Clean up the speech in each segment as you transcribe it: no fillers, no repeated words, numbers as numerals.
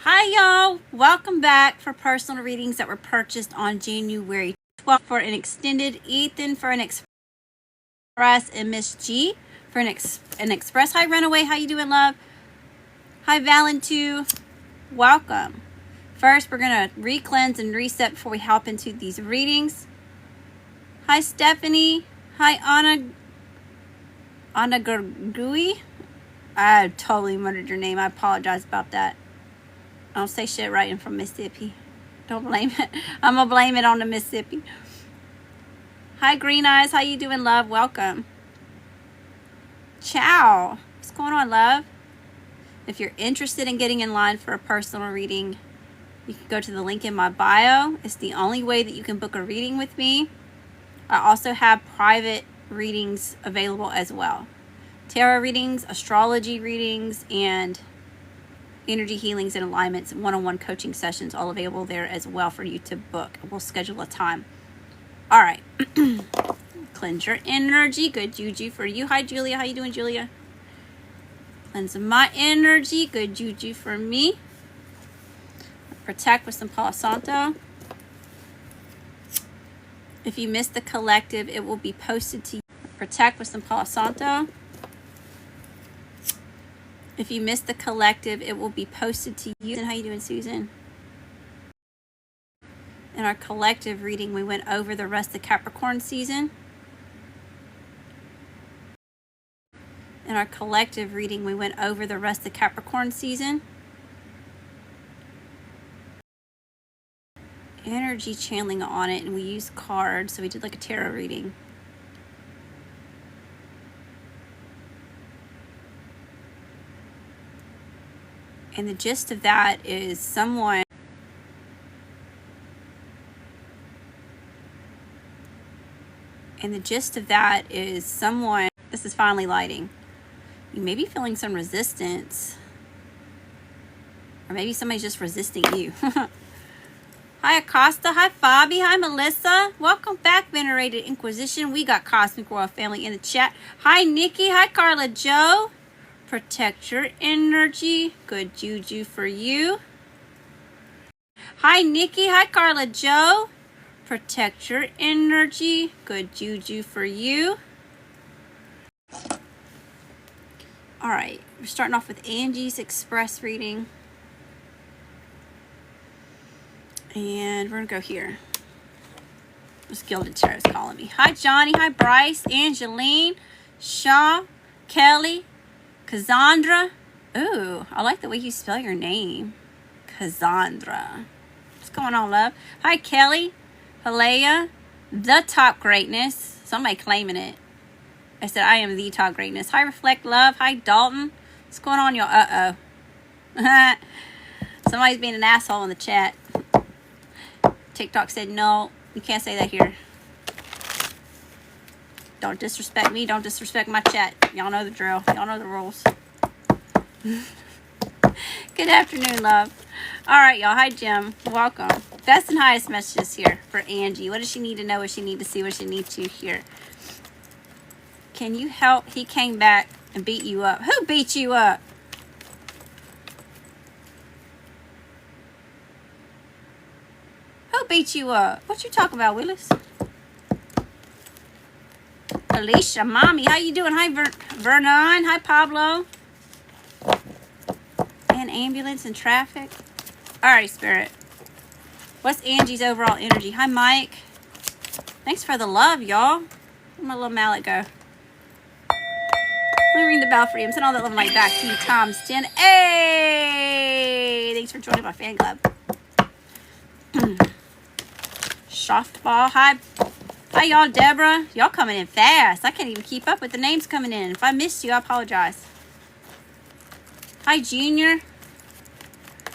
Hi y'all, welcome back for personal readings that were purchased on January 12th for an extended, Ethan for an express, and Miss G for an express. Hi Runaway, how you doing, love? Hi Valentu, welcome. First, we're going to re-cleanse and reset before we hop into these readings. Hi Stephanie, hi Anna Gergui. I totally murdered your name, I apologize about that. I don't say shit right. I'm from Mississippi. Don't blame it. I'm going to blame it on the Mississippi. Hi, Green Eyes. How you doing, love? Welcome. Ciao. What's going on, love? If you're interested in getting in line for a personal reading, you can go to the link in my bio. It's the only way that you can book a reading with me. I also have private readings available as well. Tarot readings, astrology readings, and energy healings and alignments, one-on-one coaching sessions, all available there as well for you to book. We'll schedule a time. All right. Cleanse your energy. Good juju for you. Hi, Julia. How you doing, Julia? Cleanse my energy. Good juju for me. Protect with some Palo Santo. If you missed the collective, it will be posted to you. Protect with some Palo Santo. If you missed the collective, it will be posted to you. How you doing, Susan? In our collective reading, we went over the rest of Capricorn season. In our collective reading, we went over the rest of Capricorn season. Energy channeling on it, and we used cards, so we did like a tarot reading. And the gist of that is someone this is finally lighting. You may be feeling some resistance. Or maybe somebody's just resisting you. Hi Acosta, hi Fabi, hi Melissa. Welcome back, Venerated Inquisition. We got Cosmic Royal Family in the chat. Hi Nikki, hi Carla Joe. Protect your energy. Good juju for you. Hi, Nikki. Hi, Carla Joe. Protect your energy. Good juju for you. All right. We're starting off with Angie's Express reading. And we're going to go here. This Gilded Tarot's calling me. Hi, Johnny. Hi, Bryce. Angeline. Shaw. Kelly. Cassandra. Ooh, I like the way you spell your name. Cassandra. What's going on, love? Hi, Kelly. Halea. The Top Greatness. Somebody claiming it. I said, I am the Top Greatness. Hi, Reflect Love. Hi, Dalton. What's going on, y'all? Uh-oh. Somebody's being an asshole in the chat. TikTok said, no, you can't say that here. Don't disrespect me. Don't disrespect my chat. Y'all know the drill. Y'all know the rules. Good afternoon, love. All right, y'all. Hi, Jim. Welcome. Best and highest messages here for Angie. What does she need to know? What does she need to see? What does she need to hear? Can you help? He came back and beat you up. Who beat you up? Who beat you up? What you talking about, Willis? Alicia, Mommy, how you doing? Hi, Vernon. Hi, Pablo. And ambulance and traffic. All right, Spirit. What's Angie's overall energy? Hi, Mike. Thanks for the love, y'all. Where'd my little mallet go? Let me ring the bell for you. I'm sending all that love light back to you, Tom's 10. Hey! Thanks for joining my fan club. Softball. Hi, y'all. Deborah. Y'all coming in fast. I can't even keep up with the names coming in. If I missed you, I apologize. Hi, Junior.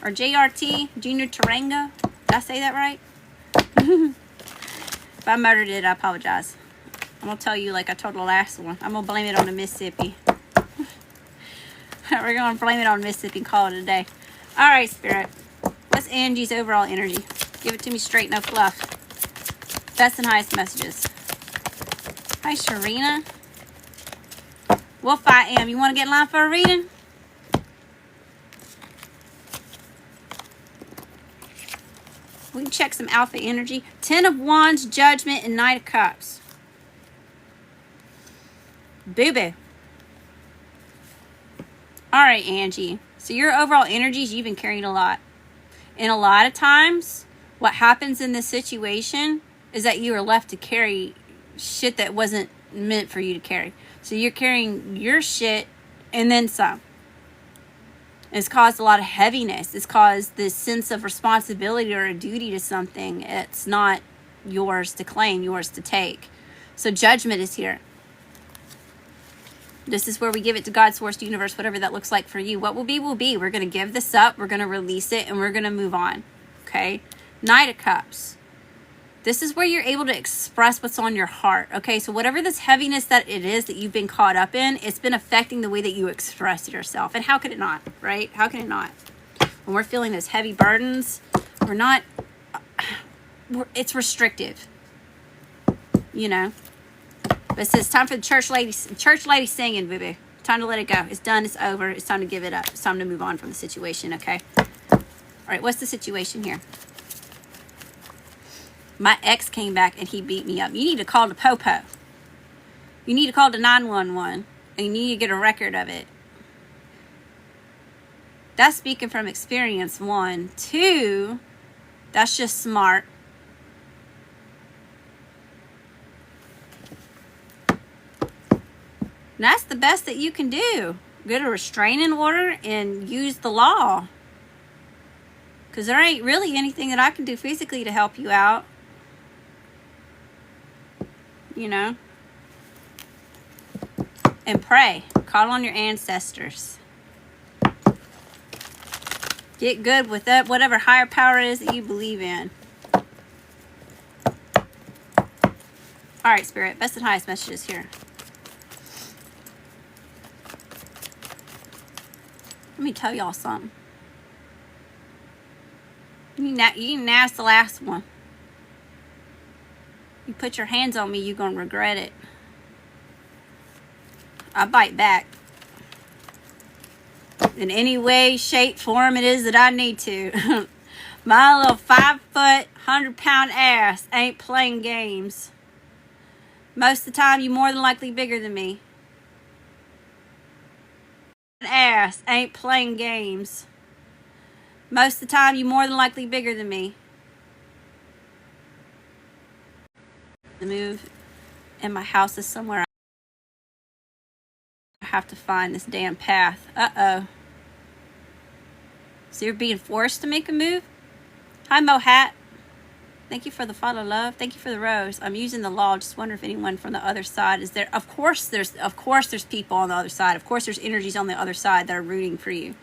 Or JRT. Junior Tarango. Did I say that right? If I murdered it, I apologize. I'm going to tell you like I told the last one. I'm going to blame it on the Mississippi. We're going to blame it on Mississippi and call it a day. All right, Spirit. What's Angie's overall energy? Give it to me straight, no fluff. Best and highest messages. Hi, Sharina. Wolf I Am. You want to get in line for a reading? We can check some alpha energy. 10 of Wands, Judgment, and Knight of Cups. Boo-boo. All right, Angie. So your overall energies, you've been carrying a lot. And a lot of times, what happens in this situation is that you are left to carry shit that wasn't meant for you to carry. So you're carrying your shit and then some. It's caused a lot of heaviness. It's caused this sense of responsibility or a duty to something. It's not yours to claim, yours to take. So judgment is here. This is where we give it to God, source, universe, whatever that looks like for you. What will be, will be. We're going to give this up. We're going to release it, and we're going to move on. Okay? Knight of Cups. This is where you're able to express what's on your heart. Okay? So whatever this heaviness that it is that you've been caught up in, it's been affecting the way that you express yourself. And how could it not? Right? How can it not? When we're feeling those heavy burdens, we're not... it's restrictive. You know? But it says time for the church lady singing, boo-boo. Time to let it go. It's done. It's over. It's time to give it up. It's time to move on from the situation, okay? All right, what's the situation here? My ex came back and he beat me up. You need to call the po-po. You need to call the 911. And you need to get a record of it. That's speaking from experience, 1. 2, that's just smart. And that's the best that you can do. Get a restraining order and use the law. Because there ain't really anything that I can do physically to help you out. You know? And pray. Call on your ancestors. Get good with that, whatever higher power it is that you believe in. Alright, Spirit. Best and highest messages here. Let me tell y'all something. You didn't ask the last one. You put your hands on me, you're going to regret it. I bite back. In any way, shape, form it is that I need to. My little 5-foot, 100-pound ass ain't playing games. Most of the time, you're more than likely bigger than me. Ass ain't playing games. Most of the time, you're more than likely bigger than me. The move in my house is somewhere. I have to find this damn path. Uh-oh. So you're being forced to make a move? Hi, Mo Hat. Thank you for the follow, love. Thank you for the rose. I'm using the law. Just wonder if anyone from the other side is there. Of course there's people on the other side. Of course there's energies on the other side that are rooting for you.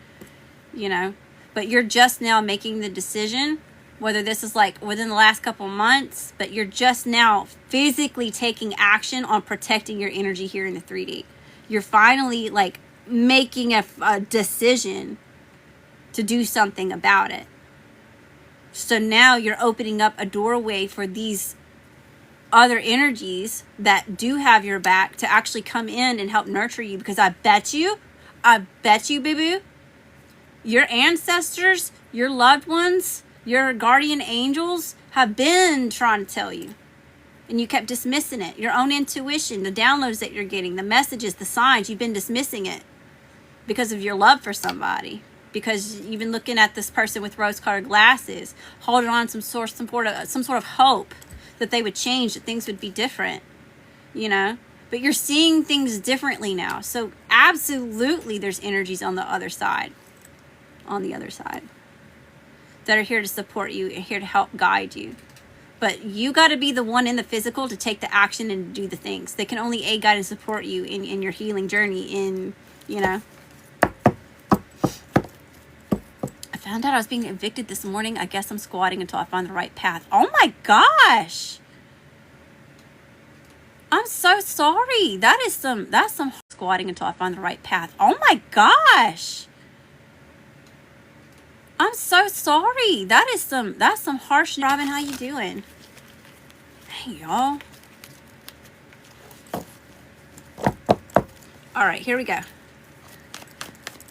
You know? But you're just now making the decision, whether this is like within the last couple months, but you're just now physically taking action on protecting your energy here in the 3D. You're finally like making a decision to do something about it. So now you're opening up a doorway for these other energies that do have your back to actually come in and help nurture you. Because I bet you, boo-boo, your ancestors, your loved ones, your guardian angels have been trying to tell you. And you kept dismissing it. Your own intuition, the downloads that you're getting, the messages, the signs, you've been dismissing it because of your love for somebody. Because you've been looking at this person with rose-colored glasses, holding on some sort of hope that they would change, that things would be different, you know. But you're seeing things differently now. So absolutely, there's energies on the other side, that are here to support you and here to help guide you. But you got to be the one in the physical to take the action and do the things. They can only aid, guide, and support you in your healing journey. You know. Found out I was being evicted this morning. I guess I'm squatting until I find the right path. Oh my gosh. I'm so sorry. That's some squatting until I find the right path. Oh my gosh. I'm so sorry. That's some harsh. Robin, how you doing? Hey y'all. All right, here we go.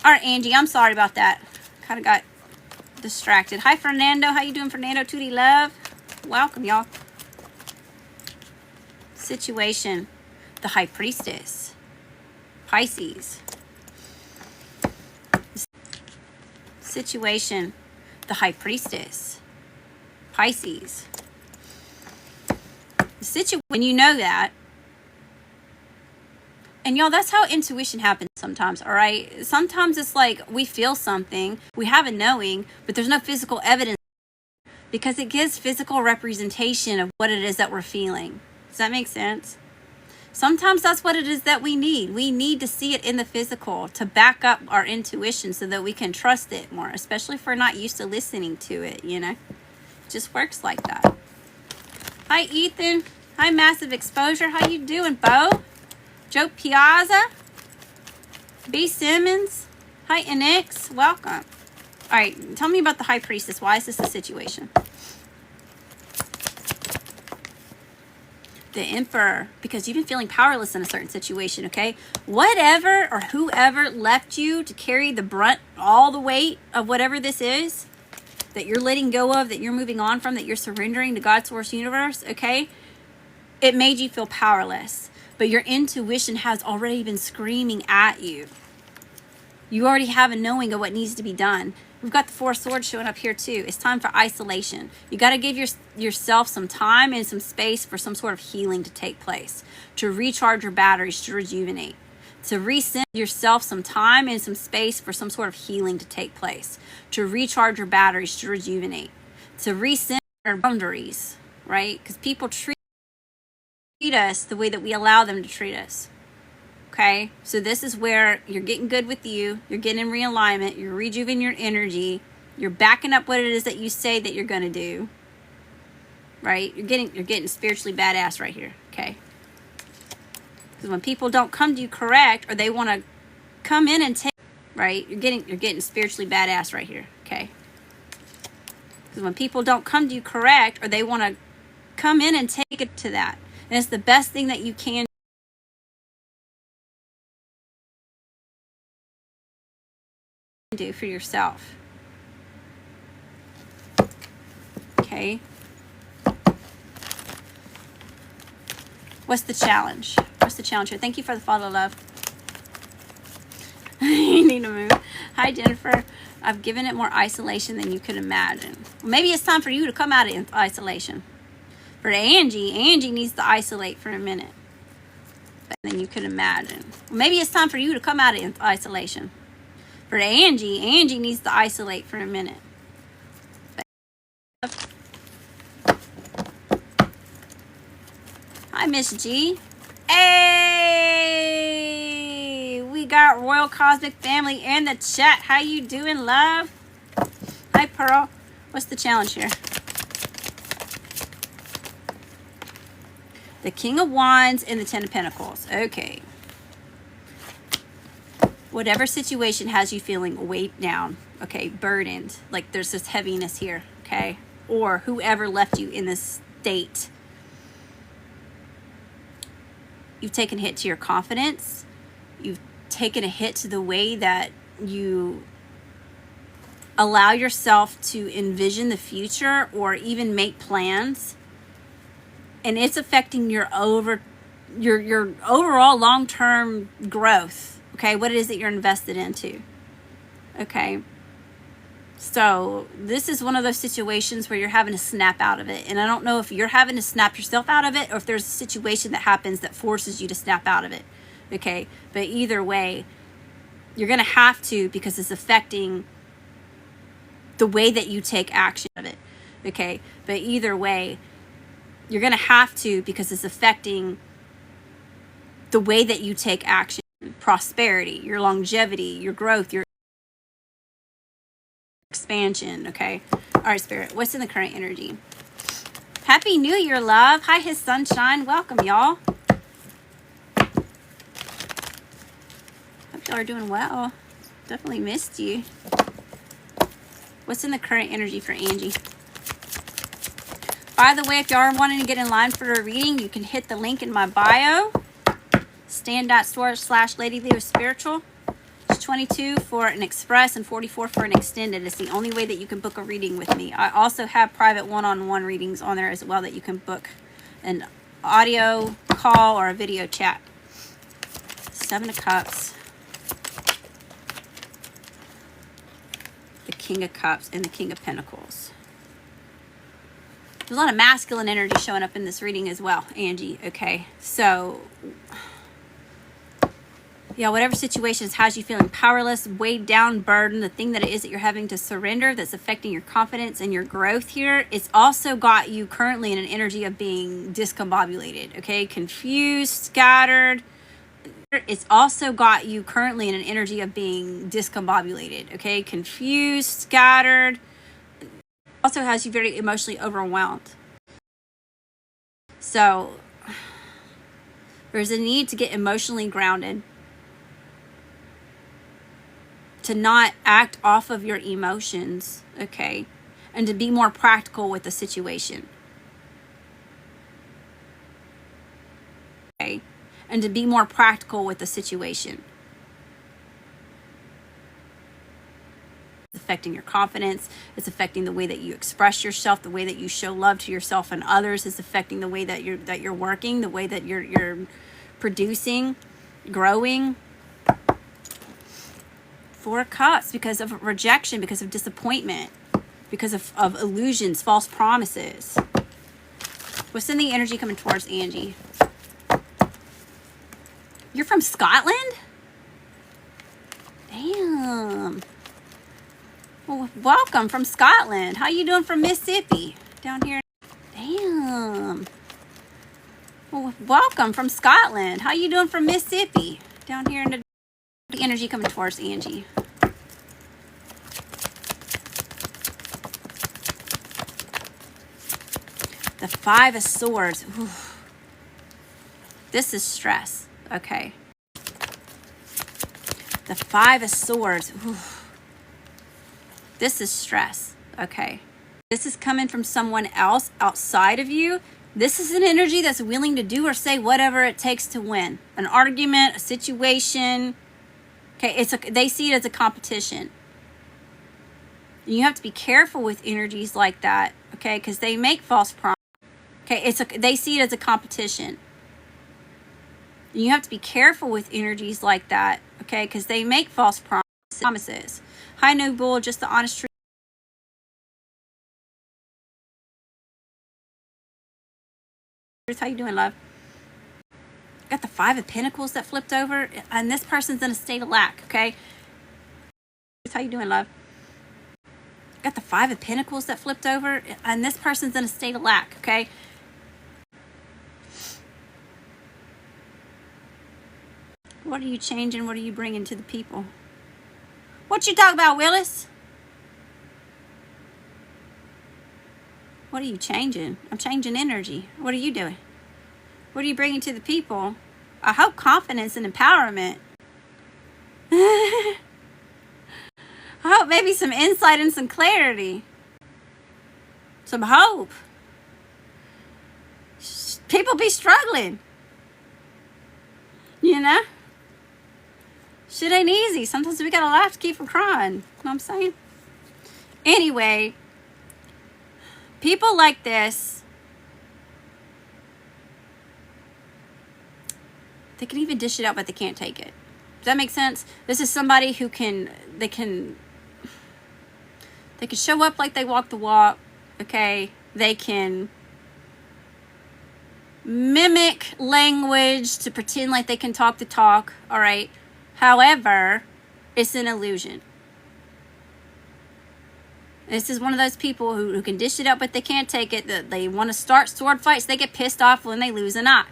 All right, Angie, I'm sorry about that. Kind of got distracted. Hi, Fernando. How you doing, Fernando? 2D love. Welcome, y'all. Situation. The High Priestess. Pisces. Situation. The High Priestess. Pisces. When you know that, and y'all, that's how intuition happens sometimes, all right? Sometimes it's like we feel something, we have a knowing, but there's no physical evidence because it gives physical representation of what it is that we're feeling. Does that make sense? Sometimes that's what it is that we need. We need to see it in the physical to back up our intuition so that we can trust it more, especially if we're not used to listening to it, you know? It just works like that. Hi, Ethan. Hi, Massive Exposure. How you doing, Bo? Joe Piazza. B. Simmons. Hi, Enix. Welcome. All right, tell me about the High Priestess. Why is this a situation? The Emperor, because you've been feeling powerless in a certain situation, okay? Whatever or whoever left you to carry the brunt, all the weight of whatever this is that you're letting go of, that you're moving on from, that you're surrendering to God's source universe, okay? It made you feel powerless, but your intuition has already been screaming at you. You already have a knowing of what needs to be done. We've got the Four of Swords showing up here too. It's time for isolation. You got to give yourself some time and some space for some sort of healing to take place, to recharge your batteries, to rejuvenate, to recenter yourself some time and some space for some sort of healing to take place, to recharge your batteries, to rejuvenate, to recenter boundaries, right? Because people treat us the way that we allow them to treat us. Okay, so this is where you're getting good with you, you're getting in realignment, you're rejuvenating your energy, you're backing up what it is that you say that you're going to do, right? You're getting spiritually badass right here, okay? Because when people don't come to you correct, or they want to come in and take, right? You're getting spiritually badass right here, okay? Because when people don't come to you correct, or they want to come in and take it to that, and it's the best thing that you can do for yourself. Okay. What's the challenge? What's the challenge here? Thank you for the follow, love. You need to move. Hi, Jennifer. I've given it more isolation than you could imagine. Maybe it's time for you to come out of isolation. For Angie needs to isolate for a minute than you could imagine. Maybe it's time for you to come out of isolation. For Angie needs to isolate for a minute. Hi, Miss G. Hey, we got Royal Cosmic Family in the chat. How you doing, love? Hi, Pearl. What's the challenge here? The King of Wands and the Ten of Pentacles. Okay. Whatever situation has you feeling weighed down, okay, burdened, like there's this heaviness here, okay, or whoever left you in this state, you've taken a hit to your confidence, you've taken a hit to the way that you allow yourself to envision the future or even make plans, and it's affecting your overall long-term growth. Okay, what it is that you're invested into. Okay, so this is one of those situations where you're having to snap out of it. And I don't know if you're having to snap yourself out of it or if there's a situation that happens that forces you to snap out of it. Okay, but either way, you're going to have to, because it's affecting the way that you take action of it. Okay, but either way, you're going to have to, because it's affecting the way that you take action. Prosperity, your longevity, your growth, your expansion, okay? All right, Spirit, what's in the current energy? Happy New Year, love. Hi, His Sunshine. Welcome, y'all. Hope y'all are doing well. Definitely missed you. What's in the current energy for Angie? By the way, if y'all are wanting to get in line for a reading, you can hit the link in my bio. Stand.store/Lady Leo Spiritual. It's 22 for an express and 44 for an extended. It's the only way that you can book a reading with me. I also have private one-on-one readings on there as well that you can book an audio call or a video chat. 7 of Cups, the King of Cups, and the King of Pentacles. There's a lot of masculine energy showing up in this reading as well, Angie. Okay, so yeah, whatever situations has you feeling powerless, weighed down, burdened, the thing that it is that you're having to surrender that's affecting your confidence and your growth here, it's also got you currently in an energy of being discombobulated, okay? Confused, scattered. It's also got you currently in an energy of being discombobulated, okay? Confused, scattered. Also has you very emotionally overwhelmed. So there's a need to get emotionally grounded, to not act off of your emotions, okay? And to be more practical with the situation. Okay? And to be more practical with the situation. It's affecting your confidence. It's affecting the way that you express yourself, the way that you show love to yourself and others. It's affecting the way that you're working, the way that you're producing, growing. 4 of Cups, because of rejection, because of disappointment, because of illusions, false promises. What's in the energy coming towards Angie? You're from Scotland? Damn. Well, welcome from Scotland. How you doing from Mississippi? Down here. Damn. Well, welcome from Scotland. How you doing from Mississippi? Down here in the energy coming towards Angie. The 5 of Swords. Ooh. This is stress. Okay. The 5 of Swords. Ooh. This is stress. Okay. This is coming from someone else outside of you. This is an energy that's willing to do or say whatever it takes to win. An argument, a situation. Okay, they see it as a competition. And you have to be careful with energies like that, okay? Because they make false promises. Okay, they see it as a competition. And you have to be careful with energies like that, okay? Because they make false promises. Hi, no bull, just the honest truth. How you doing, love? Got the 5 of Pentacles that flipped over, and this person's in a state of lack, okay? How you doing, love? Got the 5 of Pentacles that flipped over, and this person's in a state of lack, okay? What are you changing? What are you bringing to the people? What you talk about, Willis? What are you changing? I'm changing energy. What are you doing? What are you bringing to the people? I hope confidence and empowerment. I hope maybe some insight and some clarity. Some hope. People be struggling. You know? Shit ain't easy. Sometimes we gotta laugh to keep from crying. You know what I'm saying? Anyway, people like this, they can even dish it out, but they can't take it. Does that make sense? This is somebody who they can show up like they walk the walk, okay? They can mimic language to pretend like they can talk the talk, all right? However, it's an illusion. This is one of those people who can dish it up, but they can't take it. That they want to start sword fights. They get pissed off when they lose an eye.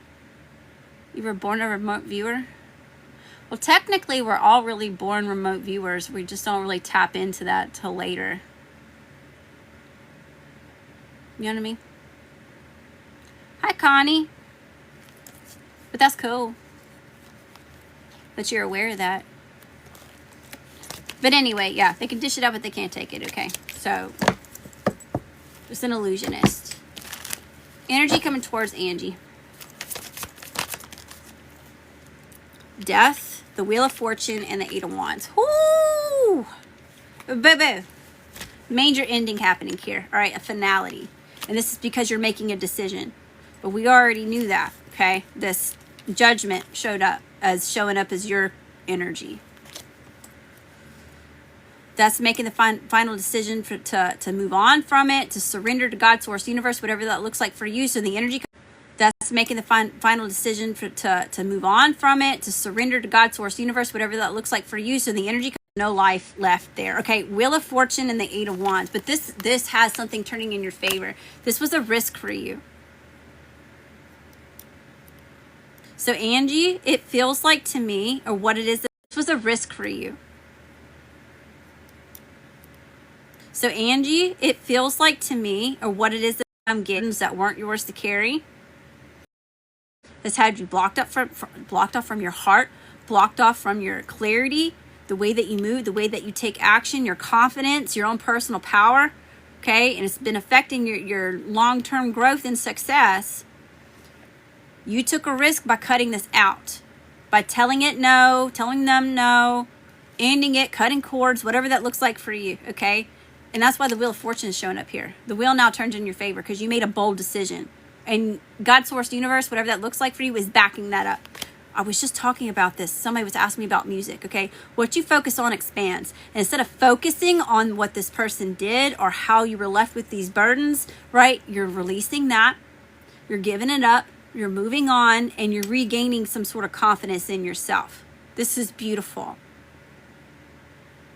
You were born a remote viewer? Well, technically, we're all really born remote viewers. We just don't really tap into that till later. You know what I mean? Hi, Connie. But that's cool. But you're aware of that. But anyway, yeah, they can dish it up, but they can't take it, okay? So, just an illusionist. Energy coming towards Angie. Death, the Wheel of Fortune and the Eight of Wands. Whoo! Boo-boo. Major ending happening here. All right, a finality. And this is because you're making a decision. But we already knew that, okay? This Judgment showing up as your energy. That's making the final decision to move on from it, to surrender to God, source, universe, whatever that looks like for you. So the energy, that's making the final decision to move on from it, to surrender to God, source, universe, whatever that looks like for you. So the energy, no life left there. Okay, Wheel of Fortune and the Eight of Wands. But this has something turning in your favor. This was a risk for you. So Angie, it feels like to me, or what it is, this was a risk for you. So Angie, it feels like to me, or what it is that I'm getting that weren't yours to carry. This had you blocked off from your heart, blocked off from your clarity, the way that you move, the way that you take action, your confidence, your own personal power. Okay, and it's been affecting your long-term growth and success. You took a risk by cutting this out, by telling it no, telling them no, ending it, cutting cords, whatever that looks like for you, okay? And that's why the Wheel of Fortune is showing up here. The wheel now turns in your favor because you made a bold decision. And God, source, universe, whatever that looks like for you, is backing that up. I was just talking about this. Somebody was asking me about music, okay? What you focus on expands. And instead of focusing on what this person did or how you were left with these burdens, right? You're releasing that. You're giving it up. You're moving on. And you're regaining some sort of confidence in yourself. This is beautiful.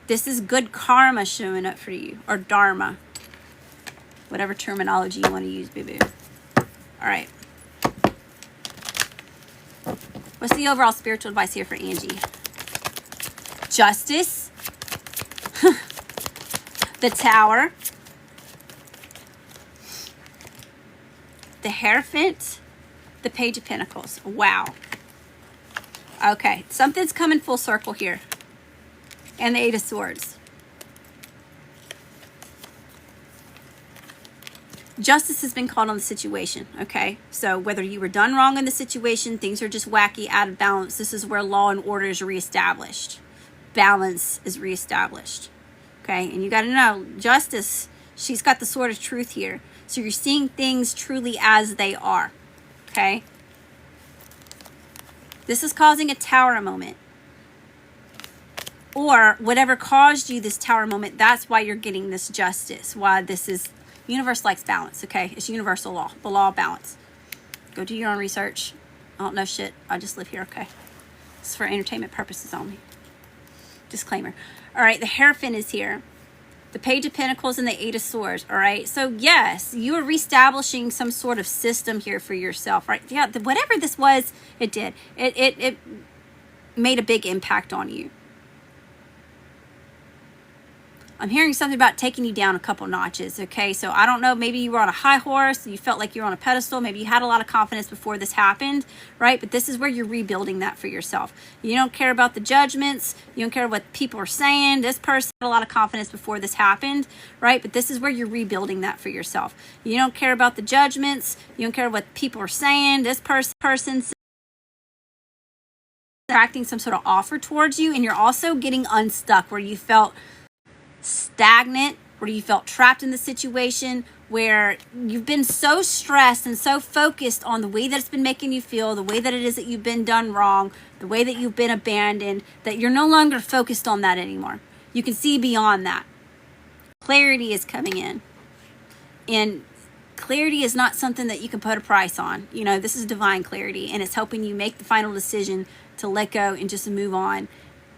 This is good karma showing up for you. Or dharma. Whatever terminology you want to use, boo-boo. All right. What's the overall spiritual advice here for Angie? Justice. The Tower. The Hierophant. The Page of Pentacles. Wow. Okay. Something's coming full circle here. And the Eight of Swords. Justice has been called on the situation, okay? So whether you were done wrong in the situation, things are just wacky, out of balance, this is where law and order is reestablished. Balance is reestablished, okay? And you got to know, justice, she's got the sword of truth here. So you're seeing things truly as they are, okay? This is causing a tower moment. Or whatever caused you this tower moment, that's why you're getting this justice. Why this is, universe likes balance, okay? It's universal law, the law of balance. Go do your own research. I don't know shit. I just live here, okay? It's for entertainment purposes only. Disclaimer. All right, the Hierophant is here. The Page of Pentacles and the Eight of Swords, all right? So, yes, you are reestablishing some sort of system here for yourself, right? Yeah, whatever this was, it did. It made a big impact on you. I'm hearing something about taking you down a couple notches, okay? So I don't know, maybe you were on a high horse, you felt like you were on a pedestal, maybe you had a lot of confidence before this happened, right? But this is where you're rebuilding that for yourself. You don't care about the judgments, you don't care what people are saying. This person had a lot of confidence before this happened, right? But this is where you're rebuilding that for yourself. You don't care about the judgments, you don't care what people are saying. This person's attracting some sort of offer towards you, and you're also getting unstuck where you felt stagnant, where you felt trapped in the situation, where you've been so stressed and so focused on the way that it's been making you feel, the way that it is that you've been done wrong, the way that you've been abandoned, that you're no longer focused on that anymore. You can see beyond that. Clarity is coming in. And clarity is not something that you can put a price on. You know, this is divine clarity, and it's helping you make the final decision to let go and just move on.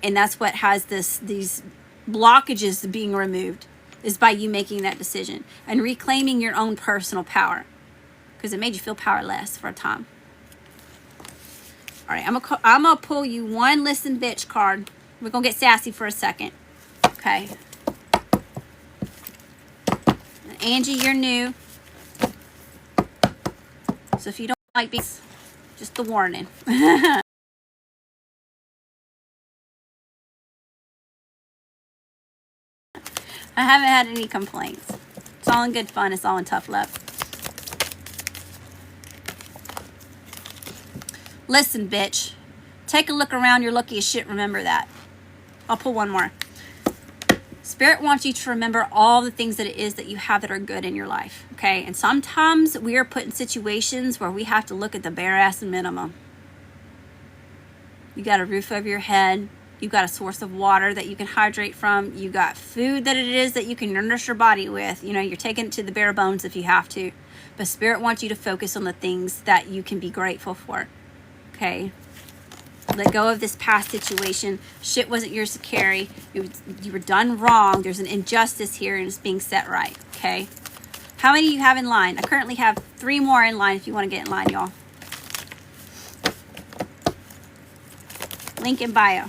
And that's what has these blockages being removed, is by you making that decision and reclaiming your own personal power, because it made you feel powerless for a time. All right, I'm gonna pull you one listen bitch card. We're gonna get sassy for a second, okay? And Angie, you're new, so if you don't like beats, just a warning. I haven't had any complaints. It's all in good fun. It's all in tough love. Listen, bitch. Take a look around. You're lucky as shit. Remember that. I'll pull one more. Spirit wants you to remember all the things that it is that you have that are good in your life. Okay? And sometimes we are put in situations where we have to look at the bare ass minimum. You got a roof over your head. You got a source of water that you can hydrate from. You got food that it is that you can nourish your body with. You know, you're taking it to the bare bones if you have to. But Spirit wants you to focus on the things that you can be grateful for. Okay? Let go of this past situation. Shit wasn't yours to carry. You were done wrong. There's an injustice here and it's being set right. Okay? How many do you have in line? I currently have 3 more in line if you want to get in line, y'all. Link in bio.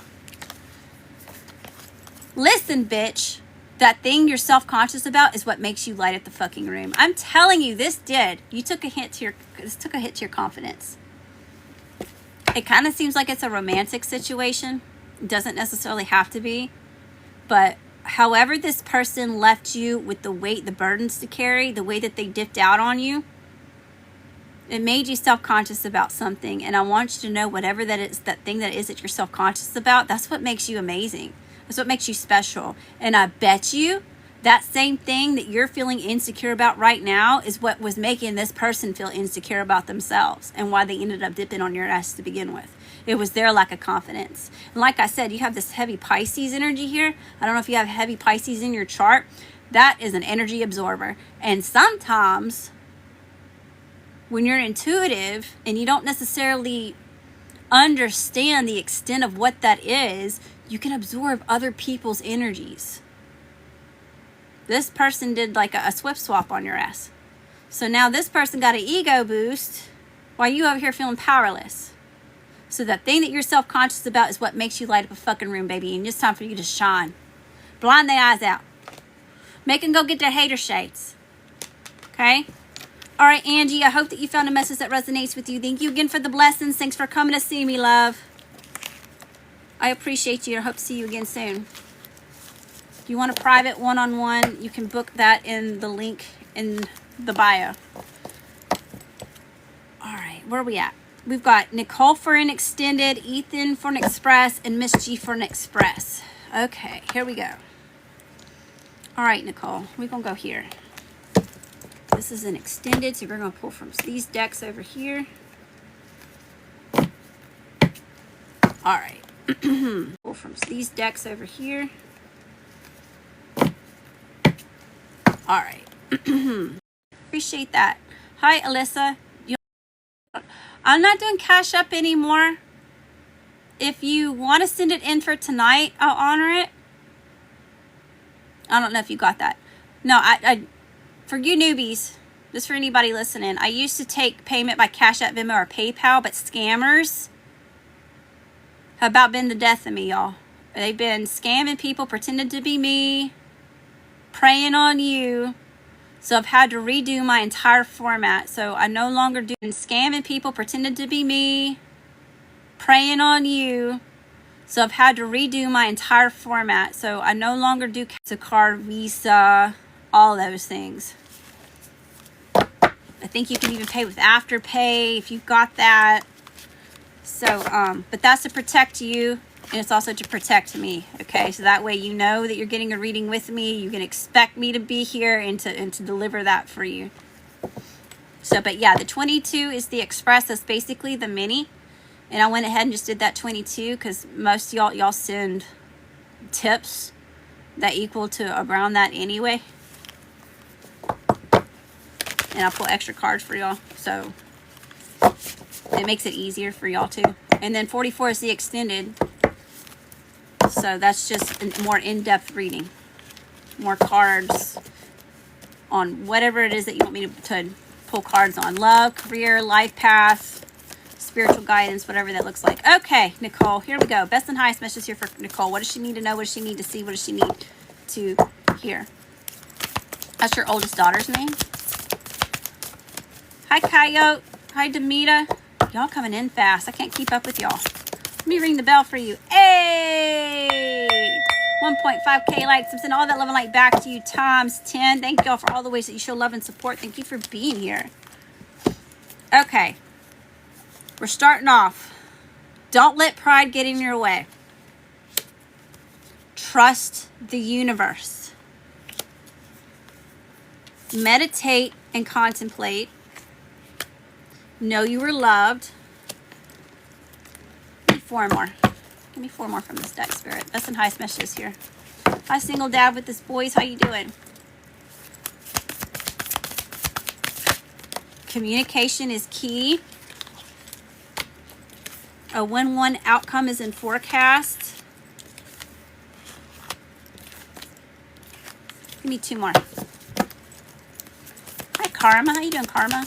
Listen, bitch. That thing you're self-conscious about is what makes you light up the fucking room. I'm telling you, this did. This took a hit to your confidence. It kind of seems like it's a romantic situation. It doesn't necessarily have to be. But however this person left you with the weight, the burdens to carry, the way that they dipped out on you, it made you self-conscious about something. And I want you to know whatever that is, that thing that is that you're self-conscious about, that's what makes you amazing. That's what makes you special. And I bet you that same thing that you're feeling insecure about right now is what was making this person feel insecure about themselves and why they ended up dipping on your ass to begin with. It was their lack of confidence. And like I said, you have this heavy Pisces energy here. I don't know if you have heavy Pisces in your chart. That is an energy absorber. And sometimes when you're intuitive and you don't necessarily understand the extent of what that is, you can absorb other people's energies. This person did like a swip swap on your ass. So now this person got an ego boost while you over here feeling powerless. So that thing that you're self-conscious about is what makes you light up a fucking room, baby. And it's time for you to shine. Blind their eyes out. Make them go get their hater shades. Okay? All right, Angie, I hope that you found a message that resonates with you. Thank you again for the blessings. Thanks for coming to see me, love. I appreciate you. I hope to see you again soon. If you want a private one-on-one, you can book that in the link in the bio. All right, where are we at? We've got Nicole for an extended, Ethan for an express, and Miss G for an express. Okay, here we go. All right, Nicole, we're going to go here. This is an extended, so we're going to pull from these decks over here. All right. Pull from these decks over here. All right. Appreciate that. Hi, Alyssa. I'm not doing Cash App anymore. If you want to send it in for tonight, I'll honor it. I don't know if you got that. No, I for you newbies, just for anybody listening, I used to take payment by Cash App, Venmo, or PayPal, but scammers have about been the death of me, y'all. They've been scamming people, pretending to be me, preying on you. So I've had to redo my entire format. So I no longer do scamming people, pretending to be me, preying on you. So I've had to redo my entire format. So I no longer do card, Visa, all those things. I think you can even pay with Afterpay if you've got that. So, but that's to protect you, and it's also to protect me, okay? So that way you know that you're getting a reading with me. You can expect me to be here and to deliver that for you. So, but yeah, the 22 is the express. That's basically the mini. And I went ahead and just did that 22 because most y'all send tips that equal to around that anyway. And I'll pull extra cards for y'all. So it makes it easier for y'all too. And then 44 is the extended. So that's just a more in-depth reading. More cards on whatever it is that you want me to pull cards on. Love, career, life path, spiritual guidance, whatever that looks like. Okay, Nicole, here we go. Best and highest message here for Nicole. What does she need to know? What does she need to see? What does she need to hear? That's your oldest daughter's name? Hi, Coyote. Hi, Demita. Y'all coming in fast. I can't keep up with y'all. Let me ring the bell for you. Hey! 1.5K likes. I'm sending all that love and light back to you times 10. Thank y'all for all the ways that you show love and support. Thank you for being here. Okay. We're starting off Don't let pride get in your way. Trust the universe. Meditate and contemplate. Know you are loved. Give me 4 more. Give me 4 more from this deck, Spirit. Best and highest messages here. Hi, single dad with this boys. How you doing? Communication is key. A win-win outcome is in forecast. Give me 2 more. Hi, Karma. How you doing, Karma?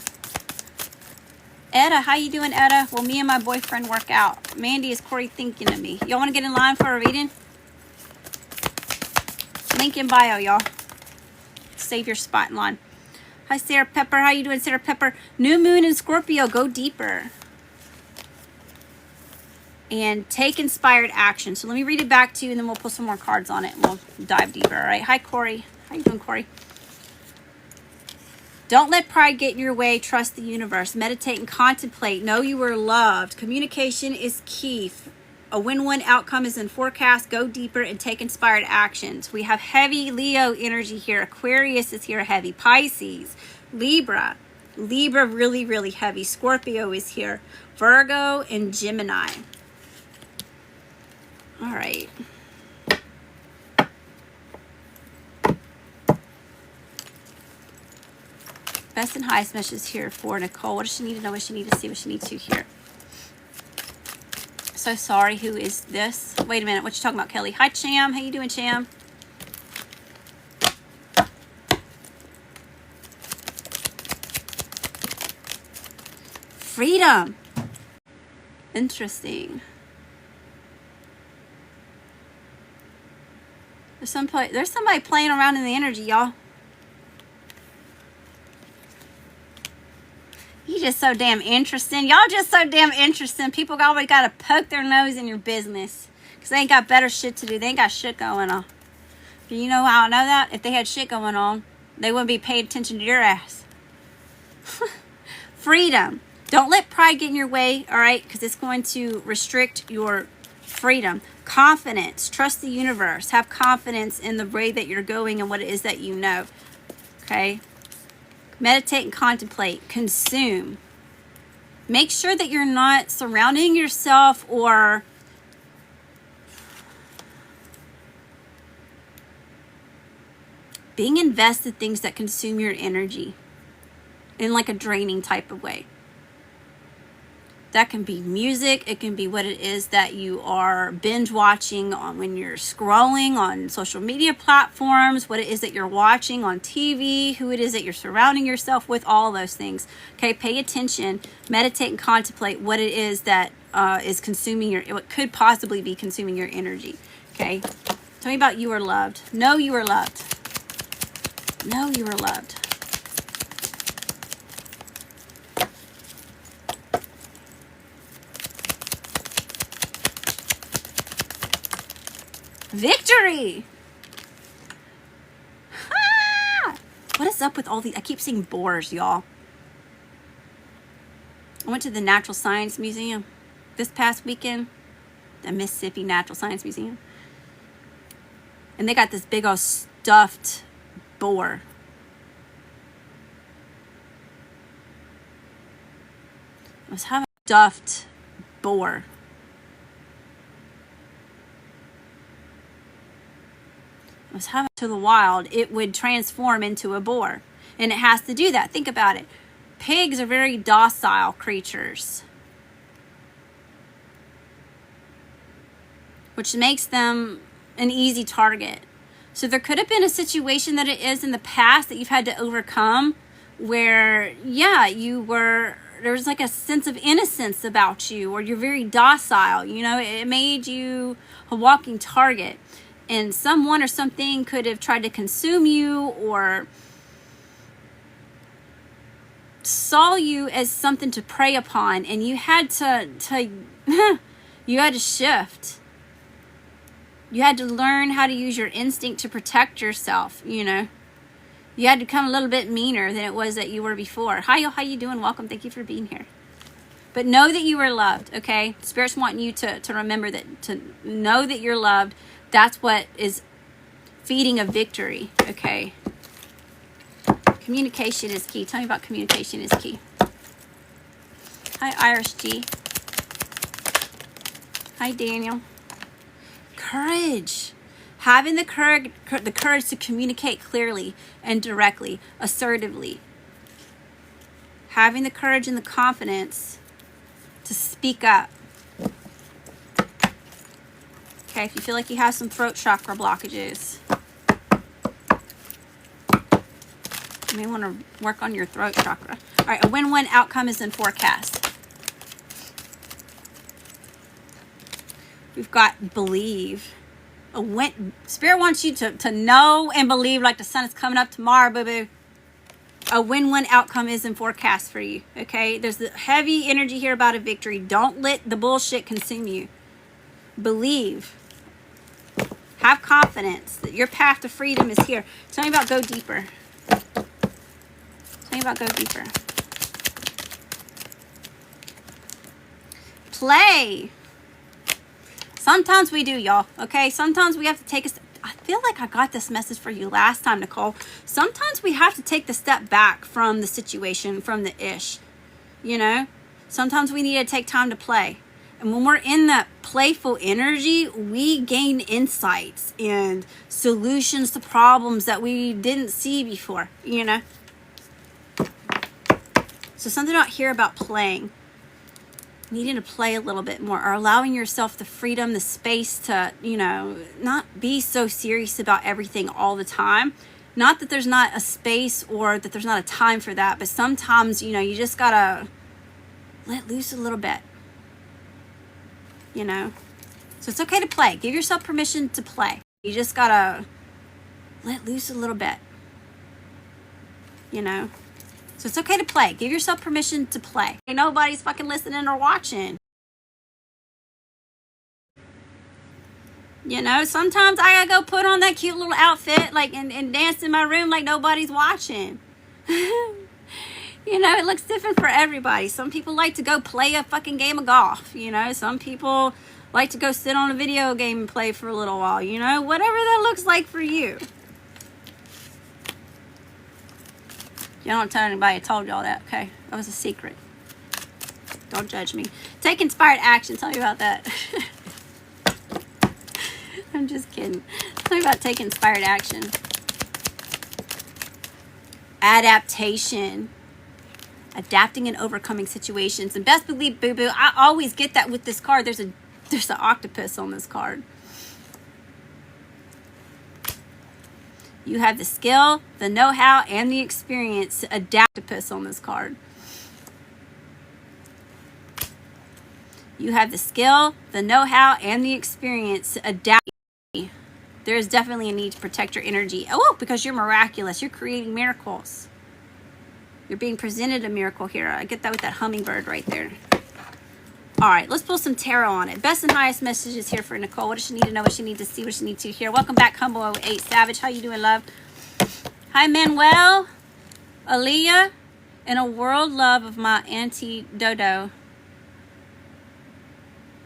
Etta, how you doing, Etta? Will me and my boyfriend work out? Mandy, is Corey thinking of me? Y'all want to get in line for a reading? Link in bio, y'all. Save your spot in line. Hi, Sarah Pepper. How you doing, Sarah Pepper? New moon in Scorpio. Go deeper. And take inspired action. So let me read it back to you, and then we'll pull some more cards on it, and we'll dive deeper. All right. Hi, Corey. How you doing, Corey? Don't let pride get in your way. Trust the universe. Meditate and contemplate. Know you are loved. Communication is key. A win-win outcome is in forecast. Go deeper and take inspired actions. We have heavy Leo energy here. Aquarius is here heavy. Pisces, Libra. Libra really, really heavy. Scorpio is here. Virgo and Gemini. All right. Best and highest messages here for Nicole. What does she need to know? What does she need to see? What she needs to hear? So sorry. Who is this? Wait a minute. What you talking about, Kelly? Hi, Cham. How you doing, Cham? Freedom. Interesting. There's somebody playing around in the energy, y'all. You just so damn interesting. Y'all just so damn interesting. People always got to poke their nose in your business because they ain't got better shit to do. They ain't got shit going on. You know how I know that? If they had shit going on, they wouldn't be paying attention to your ass. Freedom. Don't let pride get in your way, all right? Because it's going to restrict your freedom. Confidence. Trust the universe. Have confidence in the way that you're going and what it is that you know. Okay? Meditate and contemplate. Consume. Make sure that you're not surrounding yourself or being invested in things that consume your energy in like a draining type of way. That can be music. It can be what it is that you are binge watching on when you're scrolling on social media platforms, what it is that you're watching on TV, who it is that you're surrounding yourself with, all those things. Okay, pay attention, meditate and contemplate what it is that is consuming what could possibly be consuming your energy. Okay, tell me about you are loved. Know you are loved. Know you are loved. Victory! Ah! What is up with all these? I keep seeing boars, y'all. I went to the Natural Science Museum this past weekend. The Mississippi Natural Science Museum. And they got this big old stuffed boar. I was having a stuffed boar. Was having to the wild, it would transform into a boar, and it has to do that. Think about it. Pigs are very docile creatures, which makes them an easy target. So there could have been a situation that it is in the past that you've had to overcome where, yeah, there's like a sense of innocence about you, or you're very docile, you know, it made you a walking target. And someone or something could have tried to consume you or saw you as something to prey upon, and you had to you had to shift. You had to learn how to use your instinct to protect yourself, you know. You had to become a little bit meaner than it was that you were before. Hi, how you doing? Welcome. Thank you for being here. But know that you are loved, okay? Spirit's wanting you to remember that, to know that you're loved. That's what is feeding a victory, okay? Communication is key. Tell me about communication is key. Hi, Irish G. Hi, Daniel. Courage. Having the courage to communicate clearly and directly, assertively. Having the courage and the confidence to speak up. Okay, if you feel like you have some throat chakra blockages, you may want to work on your throat chakra. All right, a win-win outcome is in forecast. We've got believe. Spirit wants you to know and believe like the sun is coming up tomorrow, boo-boo. A win-win outcome is in forecast for you, okay? There's the heavy energy here about a victory. Don't let the bullshit consume you. Believe. Have confidence that your path to freedom is here. Tell me about go deeper. Tell me about go deeper. Play. Sometimes we do, y'all, okay? Sometimes we have to take a step. I feel like I got this message for you last time, Nicole. Sometimes we have to take the step back from the situation, from the ish, you know? Sometimes we need to take time to play. And when we're in that playful energy, we gain insights and solutions to problems that we didn't see before, you know? So something out here about playing. Needing to play a little bit more, or allowing yourself the freedom, the space to, you know, not be so serious about everything all the time. Not that there's not a space or that there's not a time for that, but sometimes, you know, you just gotta let loose a little bit, you know. So it's okay to play. Give yourself permission to play. You just gotta let loose a little bit, you know. So it's okay to play. Give yourself permission to play. Nobody's fucking listening or watching. You know, sometimes I gotta go put on that cute little outfit like and dance in my room like nobody's watching. You know, it looks different for everybody. Some people like to go play a fucking game of golf. You know, some people like to go sit on a video game and play for a little while. You know, whatever that looks like for you. You don't tell anybody I told y'all that, okay? That was a secret. Don't judge me. Take inspired action. Tell me about that. I'm just kidding. Tell me about taking inspired action. Adaptation. Adapting and overcoming situations. And best believe, boo-boo, I always get that with this card. There's an octopus on this card. You have the skill, the know-how, and the experience to adapt on this card. You have the skill, the know-how, and the experience to adapt. There is definitely a need to protect your energy. Oh, because you're miraculous. You're creating miracles. You're being presented a miracle here. I get that with that hummingbird right there. All right, let's pull some tarot on it. Best and highest messages here for Nicole. What does she need to know? What she need to see? What she need to hear? Welcome back, Humble 08 Savage. How you doing, love? Hi, Manuel, Aaliyah, in a world love of my Auntie Dodo.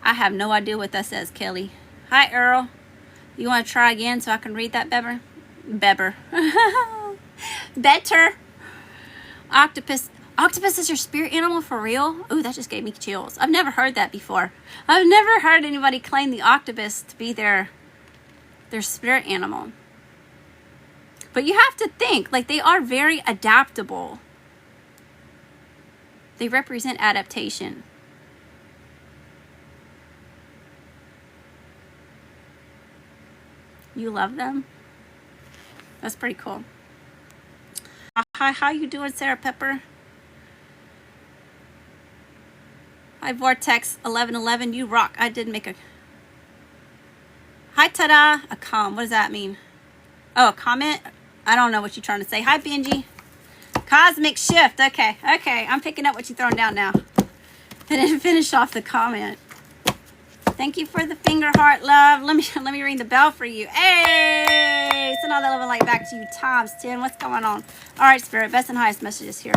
I have no idea what that says, Kelly. Hi, Earl. You want to try again so I can read that, Beber? Beber. Better. Octopus. Octopus is your spirit animal for real? Ooh, that just gave me chills. I've never heard that before. I've never heard anybody claim the octopus to be their spirit animal. But you have to think, like, they are very adaptable. They represent adaptation. You love them? That's pretty cool. Hi, how you doing, Sarah Pepper? Hi, Vortex 1111. You rock. I did make a... Hi, ta-da. A com. What does that mean? Oh, a comment? I don't know what you're trying to say. Hi, Benji. Cosmic shift. Okay. Okay. I'm picking up what you're throwing down now. I didn't finish off the comment. Thank you for the finger heart, love. Let me ring the bell for you. Hey! Send all that love and light back to you times 10. What's going on? All right, Spirit. Best and highest messages here.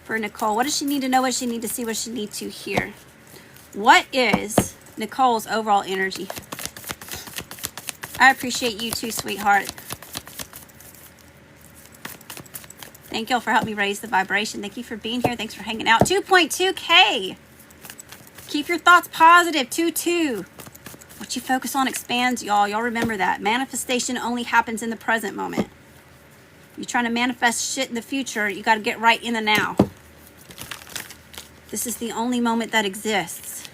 for Nicole. What does she need to know? What does she need to see? What does she need to hear? What is Nicole's overall energy? I appreciate you too, sweetheart. Thank y'all for helping me raise the vibration. Thank you for being here. Thanks for hanging out. 2.2K. Keep your thoughts positive. 2.2. What you focus on expands, y'all. Y'all remember that. Manifestation only happens in the present moment. You're trying to manifest shit in the future, you got to get right in the now. This is the only moment that exists.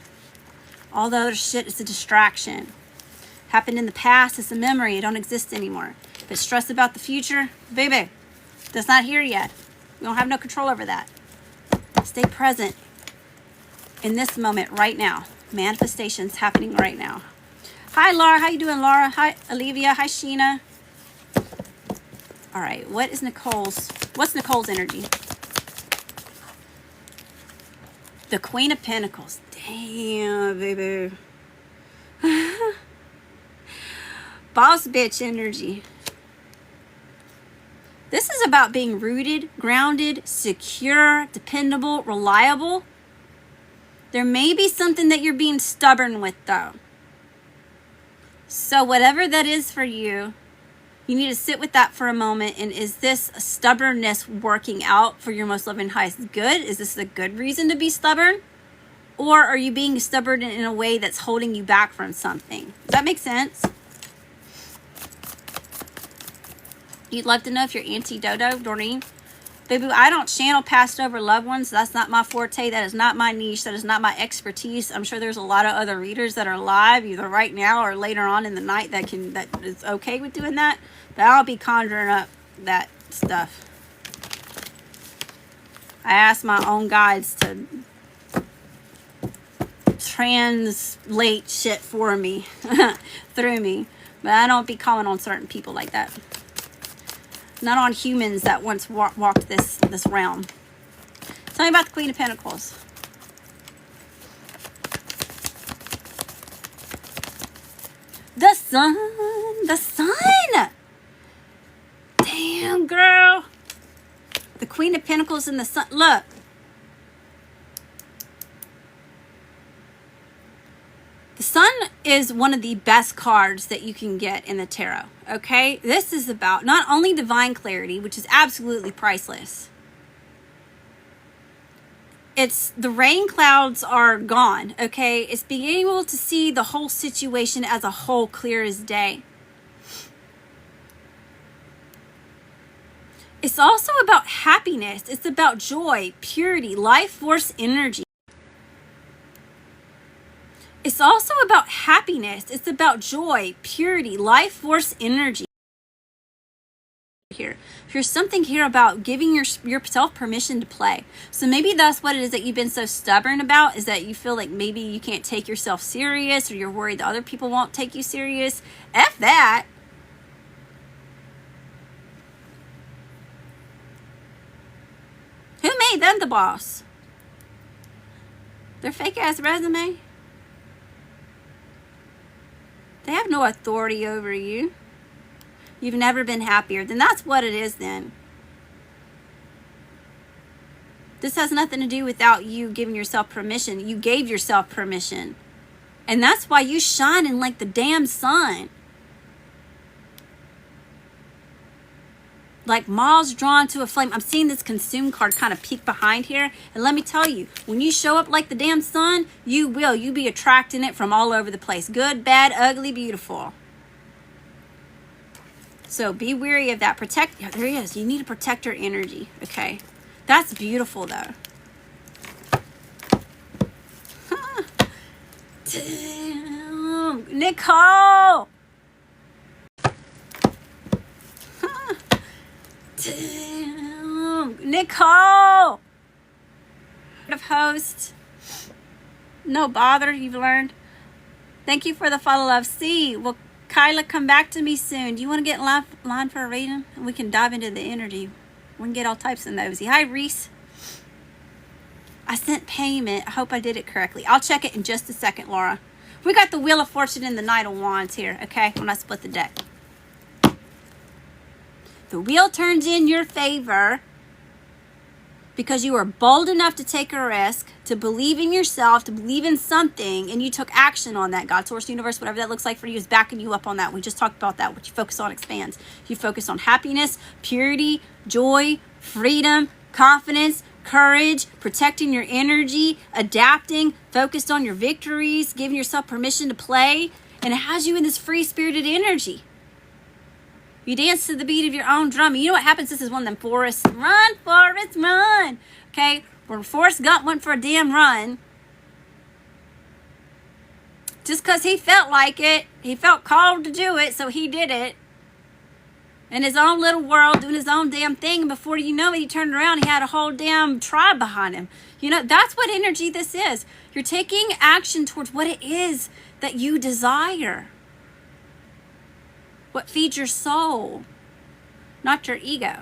All the other shit is a distraction. Happened in the past, it's a memory. It don't exist anymore. But stress about the future, baby, that's not here yet. We don't have no control over that. Stay present in this moment right now. Manifestation's happening right now. Hi, Laura. How you doing, Laura? Hi, Olivia. Hi, Sheena. All right. What's Nicole's energy? The Queen of Pentacles. Damn, baby. Boss bitch energy. This is about being rooted, grounded, secure, dependable, reliable. There may be something that you're being stubborn with, though. So whatever that is for you, you need to sit with that for a moment. And is this stubbornness working out for your most loving highest good? Is this a good reason to be stubborn? Or are you being stubborn in a way that's holding you back from something? Does that make sense? You'd love to know if you're Auntie Dodo, Doreen. Baby, I don't channel past over loved ones. That's not my forte. That is not my niche. That is not my expertise. I'm sure there's a lot of other readers that are live, either right now or later on in the night, that is okay with doing that. But I'll be conjuring up that stuff. I ask my own guides to translate shit for me, through me. But I don't be calling on certain people like that. Not on humans that once walked this realm. Tell me about the Queen of Pentacles. The sun. The sun. Damn, girl. The Queen of Pentacles and the sun. Look. The sun is one of the best cards that you can get in the tarot, okay? This is about not only divine clarity, which is absolutely priceless. It's the rain clouds are gone, okay? It's being able to see the whole situation as a whole, clear as day. It's also about happiness. It's about joy, purity, life force energy. It's also about happiness. It's about joy, purity, life force energy. Here, there's something here about giving yourself permission to play. So maybe that's what it is that you've been so stubborn about, is that you feel like maybe you can't take yourself serious, or you're worried that other people won't take you serious. F that. Who made them the boss? Their fake ass resume? They have no authority over you. You've never been happier. Then that's what it is then. This has nothing to do without you giving yourself permission. You gave yourself permission. And that's why you shining like the damn sun. Like moths drawn to a flame. I'm seeing this consume card kind of peek behind here. And let me tell you, when you show up like the damn sun, you be attracting it from all over the place. Good, bad, ugly, beautiful. So be wary of that. Protect. There he is. You need to protect your energy. Okay. That's beautiful though. Damn. Nicole. Damn. Nicole. Of host. No bother, you've learned. Thank you for the follow, love. See, will Kyla come back to me soon? Do you want to get in line for a reading? And we can dive into the energy. We can get all types of nosy. Hi, Reese. I sent payment. I hope I did it correctly. I'll check it in just a second, Laura. We got the Wheel of Fortune and the Knight of Wands here, okay? When I split the deck. The wheel turns in your favor because you were bold enough to take a risk, to believe in yourself, to believe in something, and you took action on that. God, source, universe, whatever that looks like for you is backing you up on that. We just talked about that. What you focus on expands. You focus on happiness, purity, joy, freedom, confidence, courage, protecting your energy, adapting, focused on your victories, giving yourself permission to play, and it has you in this free-spirited energy. You dance to the beat of your own drum. You know what happens? This is one of them Forrest, run, Forrest, run. Okay? When Forrest Gump went for a damn run, just because he felt like it, he felt called to do it, so he did it. In his own little world, doing his own damn thing. And before you know it, he turned around, he had a whole damn tribe behind him. You know, that's what energy this is. You're taking action towards what it is that you desire. What feeds your soul, not your ego.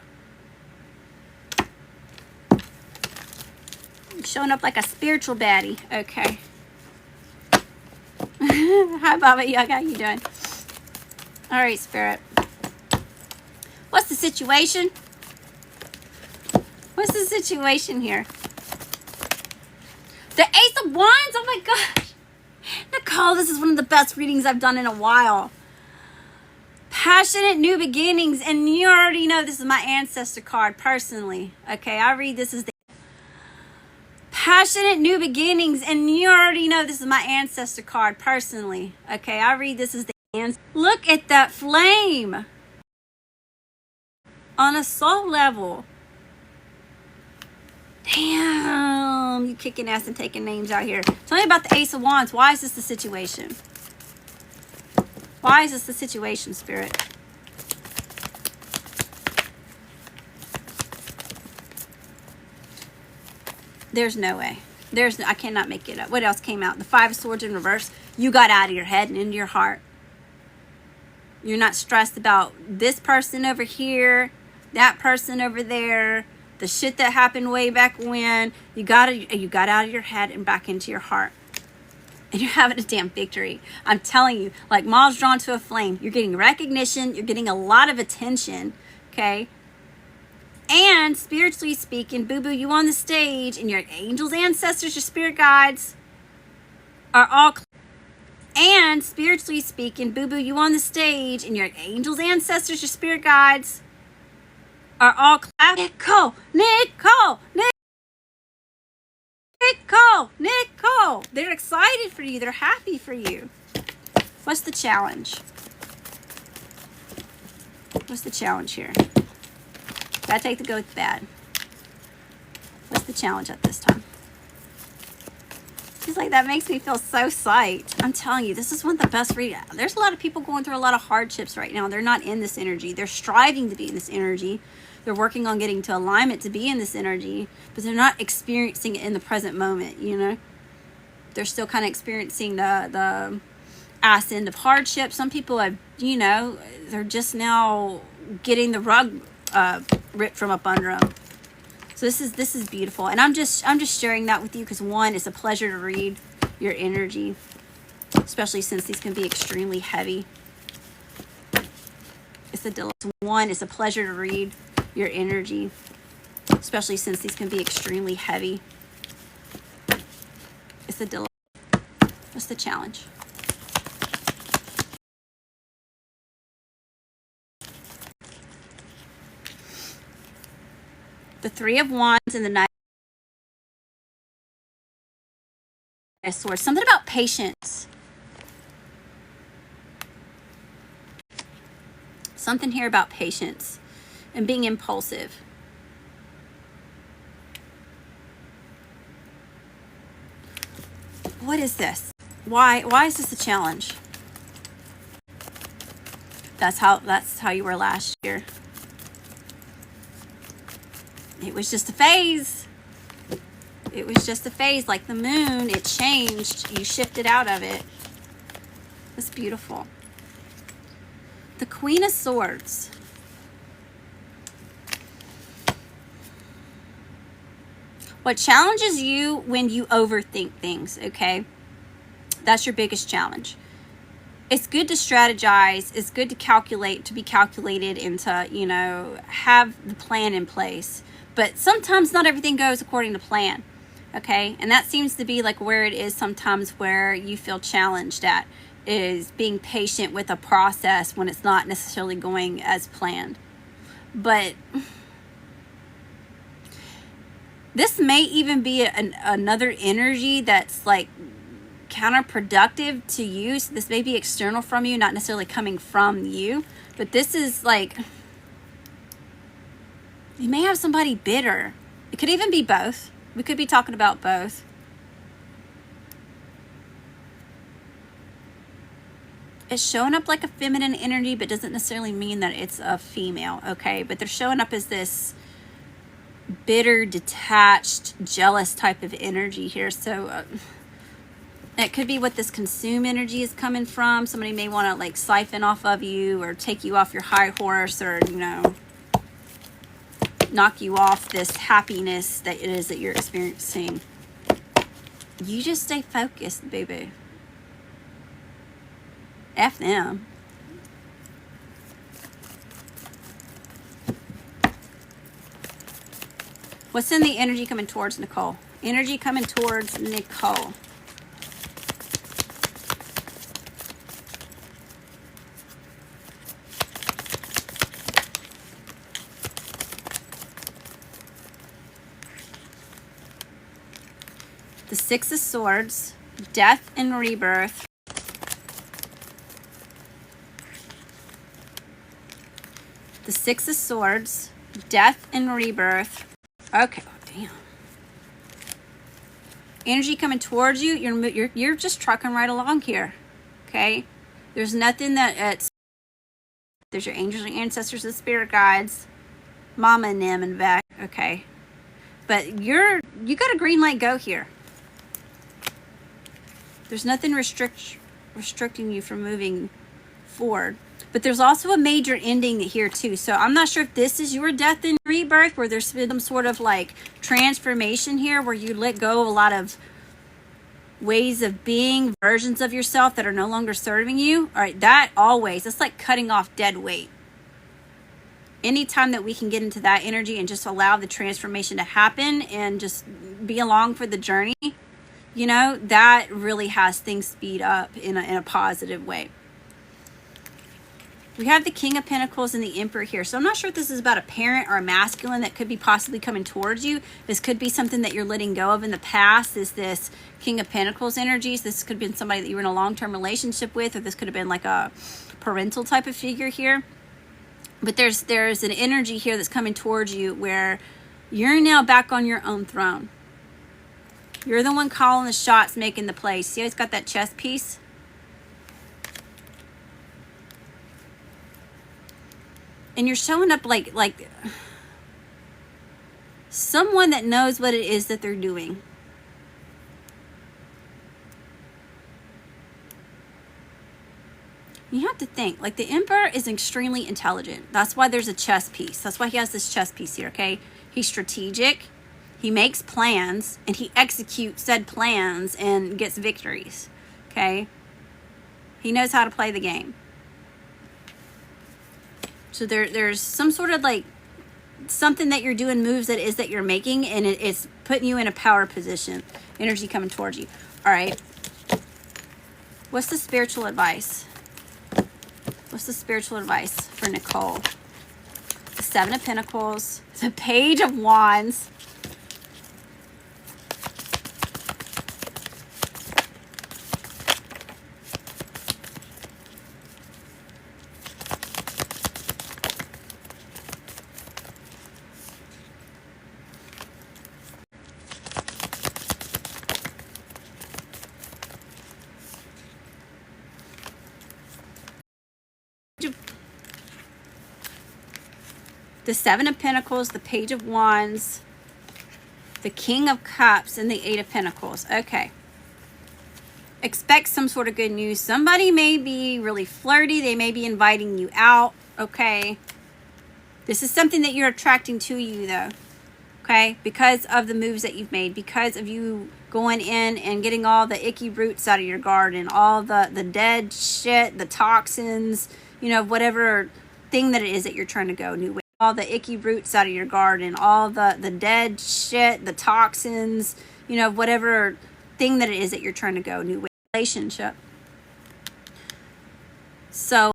You're showing up like a spiritual baddie. Okay. Hi, Baba Yaga. How you doing? All right, Spirit. What's the situation? What's the situation here? The Ace of Wands? Oh my gosh. Nicole, this is one of the best readings I've done in a while. Passionate new beginnings, and you already know this is my ancestor card personally. Okay, I read this as the passionate new beginnings, and you already know this is my ancestor card personally. Okay, I read this as the ancestor. Look at that flame on a soul level. Damn, you kicking ass and taking names out here. Tell me about the Ace of Wands. Why is this the situation? Why is this the situation, Spirit? There's no way. I cannot make it up. What else came out? The Five of Swords in reverse. You got out of your head and into your heart. You're not stressed about this person over here, that person over there, the shit that happened way back when. You got out of your head and back into your heart. And you're having a damn victory. I'm telling you, like moths drawn to a flame. You're getting recognition. You're getting a lot of attention. Okay? And spiritually speaking, boo-boo, you on the stage, and your angels, ancestors, your spirit guides are all... And spiritually speaking, boo-boo, you on the stage, and your angels, ancestors, your spirit guides are all clapping. Nicole, Nicole, Nicole, Nicole. They're excited for you. They're happy for you. What's the challenge? What's the challenge here? Gotta take the good with the bad. What's the challenge at this time? She's like, that makes me feel so psyched. I'm telling you, this is one of the best readings. There's a lot of people going through a lot of hardships right now. They're not in this energy. They're striving to be in this energy. They're working on getting to alignment to be in this energy, but they're not experiencing it in the present moment, you know? They're still kind of experiencing the ass end of hardship. Some people have, you know, they're just now getting the rug ripped from up under them. So this is beautiful, and I'm just sharing that with you because one, it's a pleasure to read your energy, especially since these can be extremely heavy. It's a delight. One, it's a pleasure to read your energy, especially since these can be extremely heavy. It's a delight. What's the challenge? The Three of Wands and the Knight of Swords. Something about patience. Something here about patience and being impulsive. What is this? Why is this a challenge? That's how you were last year. It was just a phase. It was just a phase, like the moon. It changed. You shifted out of it. It's beautiful. The Queen of Swords. What challenges you when you overthink things, okay? That's your biggest challenge. it's good to strategize. It's good to calculate, to be calculated, and to, you know, have the plan in place. But sometimes not everything goes according to plan. Okay, and that seems to be like where it is sometimes, where you feel challenged at, is being patient with a process when it's not necessarily going as planned. But this may even be another energy that's like counterproductive to you. So this may be external from you, not necessarily coming from you. But this is like, you may have somebody bitter. It could even be both. We could be talking about both. It's showing up like a feminine energy, but doesn't necessarily mean that it's a female, okay? But they're showing up as this bitter, detached, jealous type of energy here. So it could be what this consume energy is coming from. Somebody may want to like siphon off of you, or take you off your high horse, or, you know, knock you off this happiness that it is that you're experiencing. You just stay focused, baby. F them. What's in the energy coming towards Nicole? Energy coming towards Nicole. The Six of Swords, death and rebirth. The Six of Swords, death and rebirth. Okay, oh, damn. Energy coming towards you. You're just trucking right along here. Okay, there's nothing that there's your angels and ancestors and spirit guides, mama and them and back. Okay, but you got a green light go here. There's nothing restricting you from moving forward. But there's also a major ending here too. So I'm not sure if this is your death and rebirth, where there's been some sort of like transformation here, where you let go of a lot of ways of being, versions of yourself that are no longer serving you. All right, it's like cutting off dead weight. Anytime that we can get into that energy and just allow the transformation to happen and just be along for the journey, you know, that really has things speed up in a positive way. We have the King of Pentacles and the Emperor here. So I'm not sure if this is about a parent or a masculine that could be possibly coming towards you. This could be something that you're letting go of in the past. Is this King of Pentacles energies? This could have been somebody that you were in a long-term relationship with, or this could have been like a parental type of figure here. But there's an energy here that's coming towards you where you're now back on your own throne. You're the one calling the shots, making the plays. See how it's got that chess piece? And you're showing up like someone that knows what it is that they're doing. You have to think, like, the Emperor is extremely intelligent. That's why there's a chess piece. That's why he has this chess piece here, okay? He's strategic. He makes plans, and he executes said plans and gets victories, okay? He knows how to play the game. So there's some sort of like something that you're doing, moves that you're making, and it's putting you in a power position. Energy coming towards you. All right. What's the spiritual advice? What's the spiritual advice for Nicole? The Seven of Pentacles, the Page of Wands. The Seven of Pentacles, the Page of Wands, the King of Cups, and the Eight of Pentacles. Okay. Expect some sort of good news. Somebody may be really flirty. They may be inviting you out. Okay. This is something that you're attracting to you, though. Okay. Because of the moves that you've made. Because of you going in and getting all the icky roots out of your garden, all the dead shit, the toxins, you know, whatever thing that it is that you're trying to go new with. All the icky roots out of your garden, all the dead shit, the toxins, you know, whatever thing that it is that you're trying to go new with. Relationship. So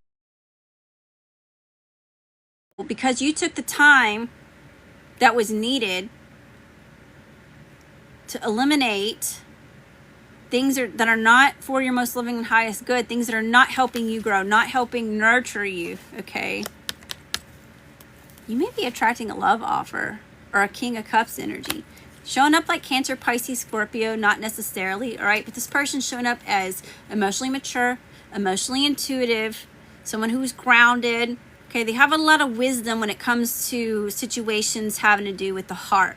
because you took the time that was needed to eliminate things that are not for your most living and highest good, things that are not helping you grow, not helping nurture you, okay? You may be attracting a love offer or a King of Cups energy. Showing up like Cancer, Pisces, Scorpio, not necessarily, all right? But this person's showing up as emotionally mature, emotionally intuitive, someone who's grounded, okay? They have a lot of wisdom when it comes to situations having to do with the heart.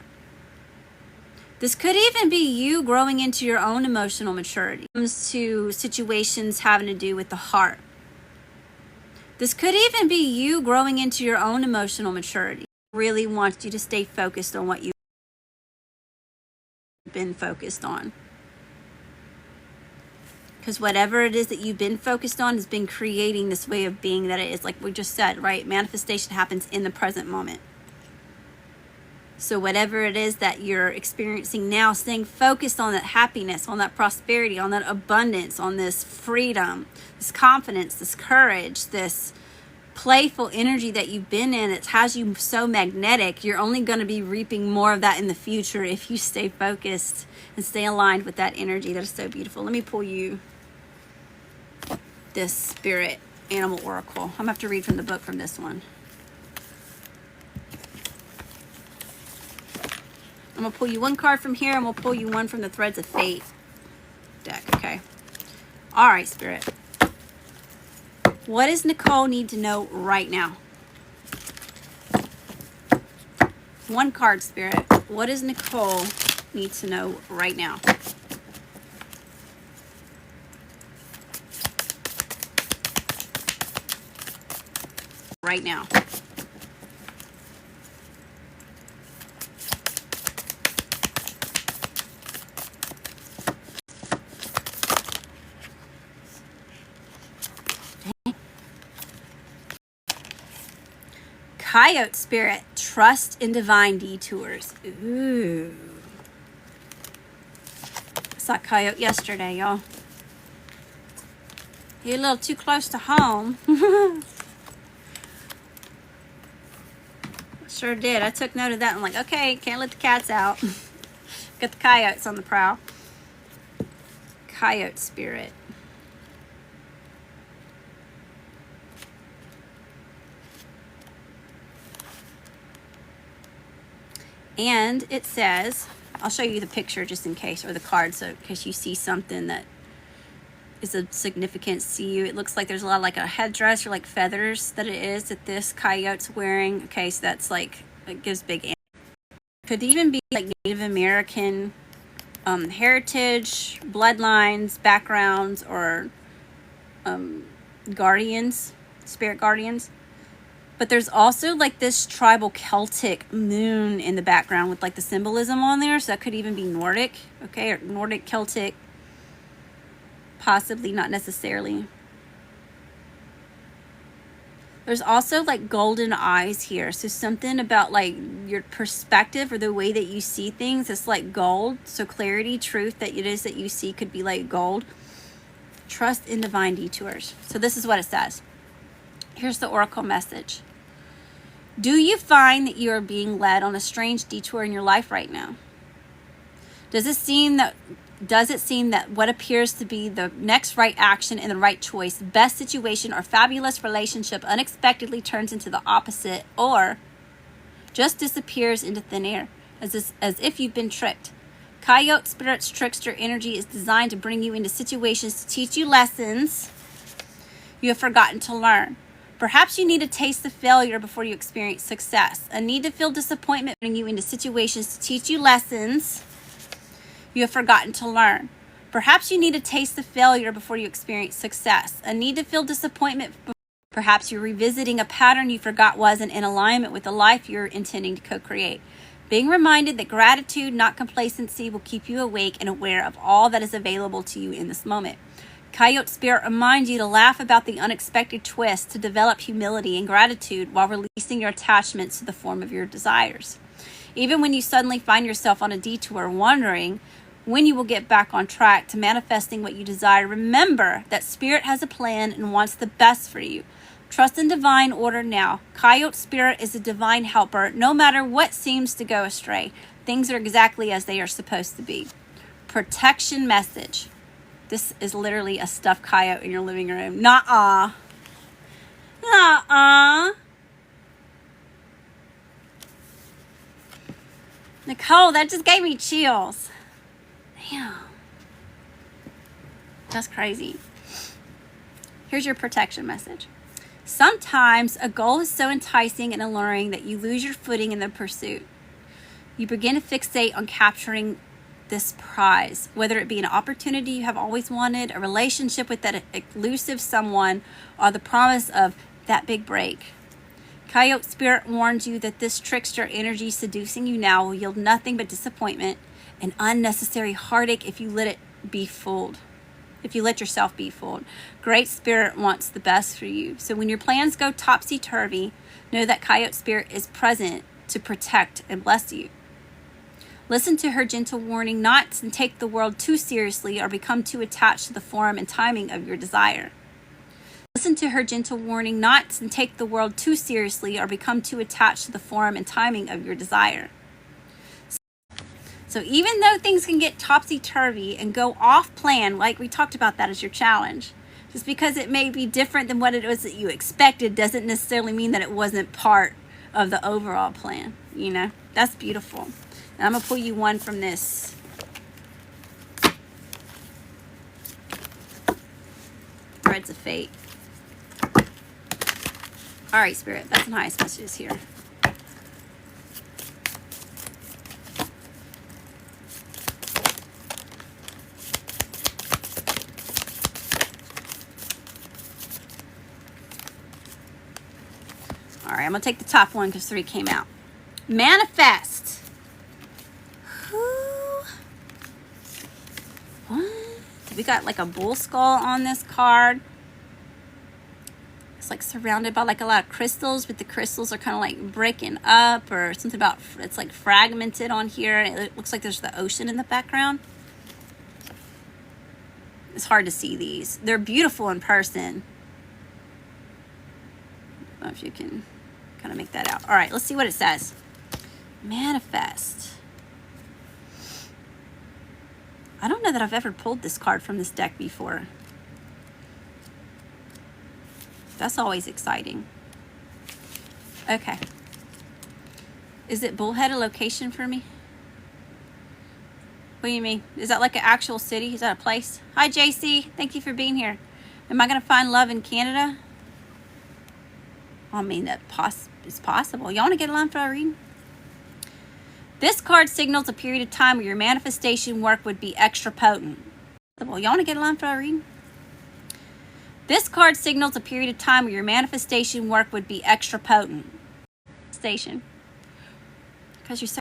This could even be you growing into your own emotional maturity. When it comes to situations having to do with the heart. This could even be you growing into your own emotional maturity. Really wants you to stay focused on what you've been focused on. Because whatever it is that you've been focused on has been creating this way of being that it is, like we just said, right? Manifestation happens in the present moment. So whatever it is that you're experiencing now, staying focused on that happiness, on that prosperity, on that abundance, on this freedom, this confidence, this courage, this playful energy that you've been in, it has you so magnetic. You're only going to be reaping more of that in the future if you stay focused and stay aligned with that energy. That is so beautiful. Let me pull you this Spirit Animal Oracle. I'm going to have to read from the book from this one. I'm going to pull you one card from here, and we'll pull you one from the Threads of Fate deck, okay? All right, Spirit. What does Nicole need to know right now? One card, Spirit. What does Nicole need to know right now? Right now. Coyote Spirit, trust in divine detours. Ooh. I saw Coyote yesterday, y'all. You're a little too close to home. Sure did. I took note of that. I'm like, okay, can't let the cats out. Got the coyotes on the prowl. Coyote Spirit. And it says, I'll show you the picture just in case, or the card, so in case you see something that is of significance to you. It looks like there's a lot of like a headdress or like feathers that it is that this coyote's wearing. Okay, so that's like, it gives big. Could even be like Native American heritage, bloodlines, backgrounds, or guardians, spirit guardians. But there's also like this tribal Celtic moon in the background with like the symbolism on there. So that could even be Nordic, okay, or Nordic Celtic, possibly, not necessarily. There's also like golden eyes here. So something about like your perspective or the way that you see things, it's like gold. So clarity, truth that it is that you see could be like gold. Trust in divine detours. So this is what it says. Here's the oracle message. Do you find that you are being led on a strange detour in your life right now? Does it seem that what appears to be the next right action and the right choice, best situation, or fabulous relationship unexpectedly turns into the opposite, or just disappears into thin air, as if you've been tricked? Coyote Spirit's trickster energy is designed to bring you into situations to teach you lessons you have forgotten to learn. Perhaps you need to taste the failure before you experience success. A need to feel disappointment bring you into situations to teach you lessons you have forgotten to learn. Perhaps you need to taste the failure before you experience success. A need to feel disappointment. Perhaps you're revisiting a pattern you forgot wasn't in alignment with the life you're intending to co-create. Being reminded that gratitude, not complacency, will keep you awake and aware of all that is available to you in this moment. Coyote Spirit reminds you to laugh about the unexpected twist, to develop humility and gratitude while releasing your attachments to the form of your desires. Even when you suddenly find yourself on a detour, wondering when you will get back on track to manifesting what you desire, remember that Spirit has a plan and wants the best for you. Trust in divine order now. Coyote Spirit is a divine helper. No matter what seems to go astray, things are exactly as they are supposed to be. Protection message. This is literally a stuffed coyote in your living room. Nuh-uh. Nuh-uh. Nicole, that just gave me chills. Damn. That's crazy. Here's your protection message. Sometimes a goal is so enticing and alluring that you lose your footing in the pursuit. You begin to fixate on capturing this prize, whether it be an opportunity you have always wanted, a relationship with that elusive someone, or the promise of that big break. Coyote Spirit warns you that this trickster energy seducing you now will yield nothing but disappointment and unnecessary heartache if you let it be fooled. If you let yourself be fooled. Great Spirit wants the best for you. So when your plans go topsy-turvy, know that Coyote Spirit is present to protect and bless you. Listen to her gentle warning not to take the world too seriously or become too attached to the form and timing of your desire. Listen to her gentle warning not to take the world too seriously or become too attached to the form and timing of your desire. So even though things can get topsy-turvy and go off plan, like we talked about, that as your challenge, just because it may be different than what it was that you expected doesn't necessarily mean that it wasn't part of the overall plan. You know, that's beautiful. And I'm going to pull you one from this. Threads of Fate. All right, Spirit, that's the highest messages here. All right, I'm going to take the top one because 3 came out. Manifest. What? We got like a bull skull on this card. It's like surrounded by like a lot of crystals, but the crystals are kind of like breaking up or something about, it's like fragmented on here. It looks like there's the ocean in the background. It's hard to see these. They're beautiful in person. I don't know if you can kind of make that out. All right, let's see what it says. Manifest. I don't know that I've ever pulled this card from this deck before. That's always exciting. Okay. Is it Bullhead a location for me? What do you mean? Is that like an actual city? Is that a place? Hi, JC. Thank you for being here. Am I going to find love in Canada? I mean, that is possible. Y'all want to get a line for a reading? This card signals a period of time where your manifestation work would be extra potent. Y'all want to get a line for a reading? This card signals a period of time where your manifestation work would be extra potent. Station. Because you're so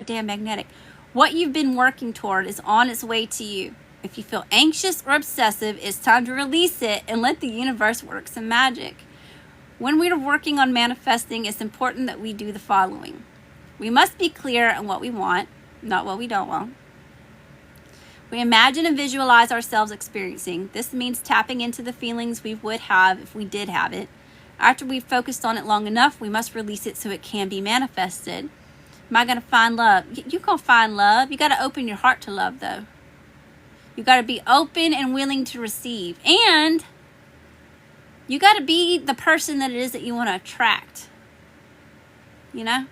damn magnetic. What you've been working toward is on its way to you. If you feel anxious or obsessive, it's time to release it and let the universe work some magic. When we are working on manifesting, it's important that we do the following. We must be clear on what we want, not what we don't want. We imagine and visualize ourselves experiencing. This means tapping into the feelings we would have if we did have it. After we've focused on it long enough, we must release it so it can be manifested. Am I going to find love? You're going to find love. You got to open your heart to love, though. You got to be open and willing to receive. And you got to be the person that it is that you want to attract. You know?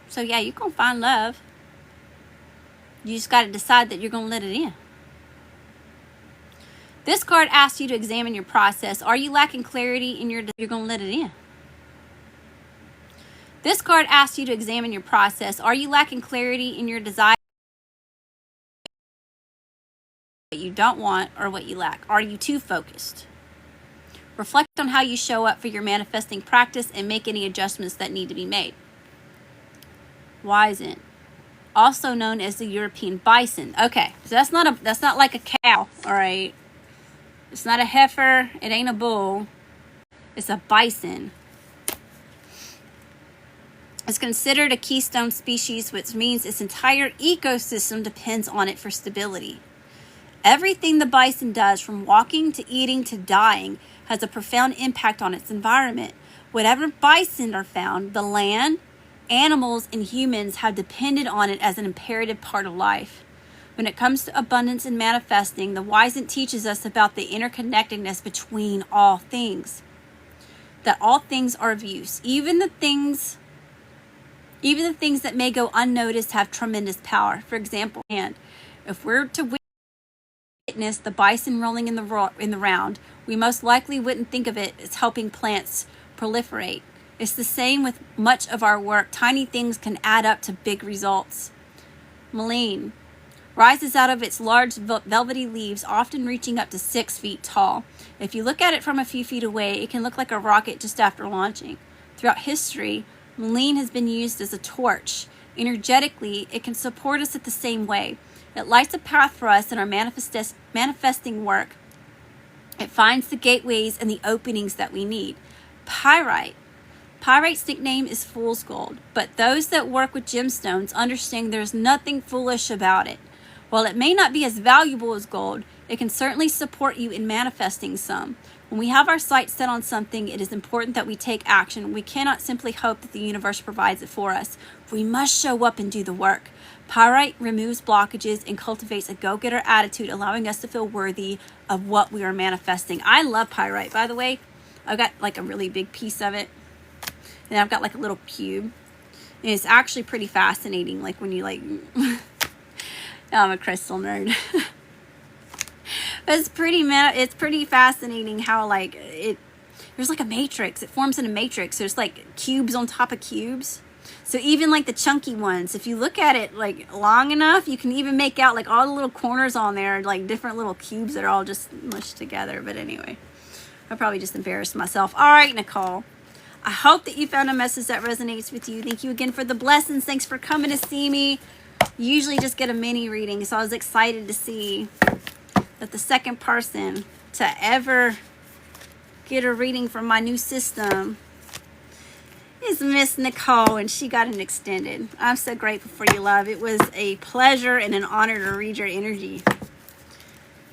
So, yeah, you're going to find love. You just got to decide that you're going to let it in. This card asks you to examine your process. Are you lacking clarity in your... You're going to let it in. This card asks you to examine your process. Are you lacking clarity in your desire? What you don't want or what you lack? Are you too focused? Reflect on how you show up for your manifesting practice and make any adjustments that need to be made. Wizen, also known as the European bison. Okay, so that's not like a cow, all right? It's not a heifer, it ain't a bull. It's a bison. It's considered a keystone species, which means its entire ecosystem depends on it for stability. Everything the bison does, from walking to eating to dying, has a profound impact on its environment. Whatever bison are found, the land, animals, and humans have depended on it as an imperative part of life. When it comes to abundance and manifesting, the Wisent teaches us about the interconnectedness between all things. That all things are of use. Even the things that may go unnoticed have tremendous power. For example, and if we're to witness the bison rolling in the round, we most likely wouldn't think of it as helping plants proliferate. It's the same with much of our work. Tiny things can add up to big results. Mullein rises out of its large velvety leaves, often reaching up to 6 feet tall. If you look at it from a few feet away, it can look like a rocket just after launching. Throughout history, mullein has been used as a torch. Energetically, it can support us in the same way. It lights a path for us in our manifesting work. It finds the gateways and the openings that we need. Pyrite. Pyrite's nickname is fool's gold, but those that work with gemstones understand there's nothing foolish about it. While it may not be as valuable as gold, it can certainly support you in manifesting some. When we have our sights set on something, it is important that we take action. We cannot simply hope that the universe provides it for us. We must show up and do the work. Pyrite removes blockages and cultivates a go-getter attitude, allowing us to feel worthy of what we are manifesting. I love pyrite, by the way. I've got like a really big piece of it. And I've got like a little cube. And it's actually pretty fascinating. Like when you like... I'm a crystal nerd. It's pretty fascinating how like there's like a matrix. It forms in a matrix. There's like cubes on top of cubes. So even like the chunky ones, if you look at it like long enough, you can even make out like all the little corners on there, like different little cubes that are all just mushed together. But anyway, I probably just embarrassed myself. All right, Nicole. I hope that you found a message that resonates with you. Thank you again for the blessings. Thanks for coming to see me. You usually just get a mini reading, so I was excited to see that the second person to ever get a reading from my new system is Miss Nicole, and she got an extended. I'm so grateful for you, love. It was a pleasure and an honor to read your energy.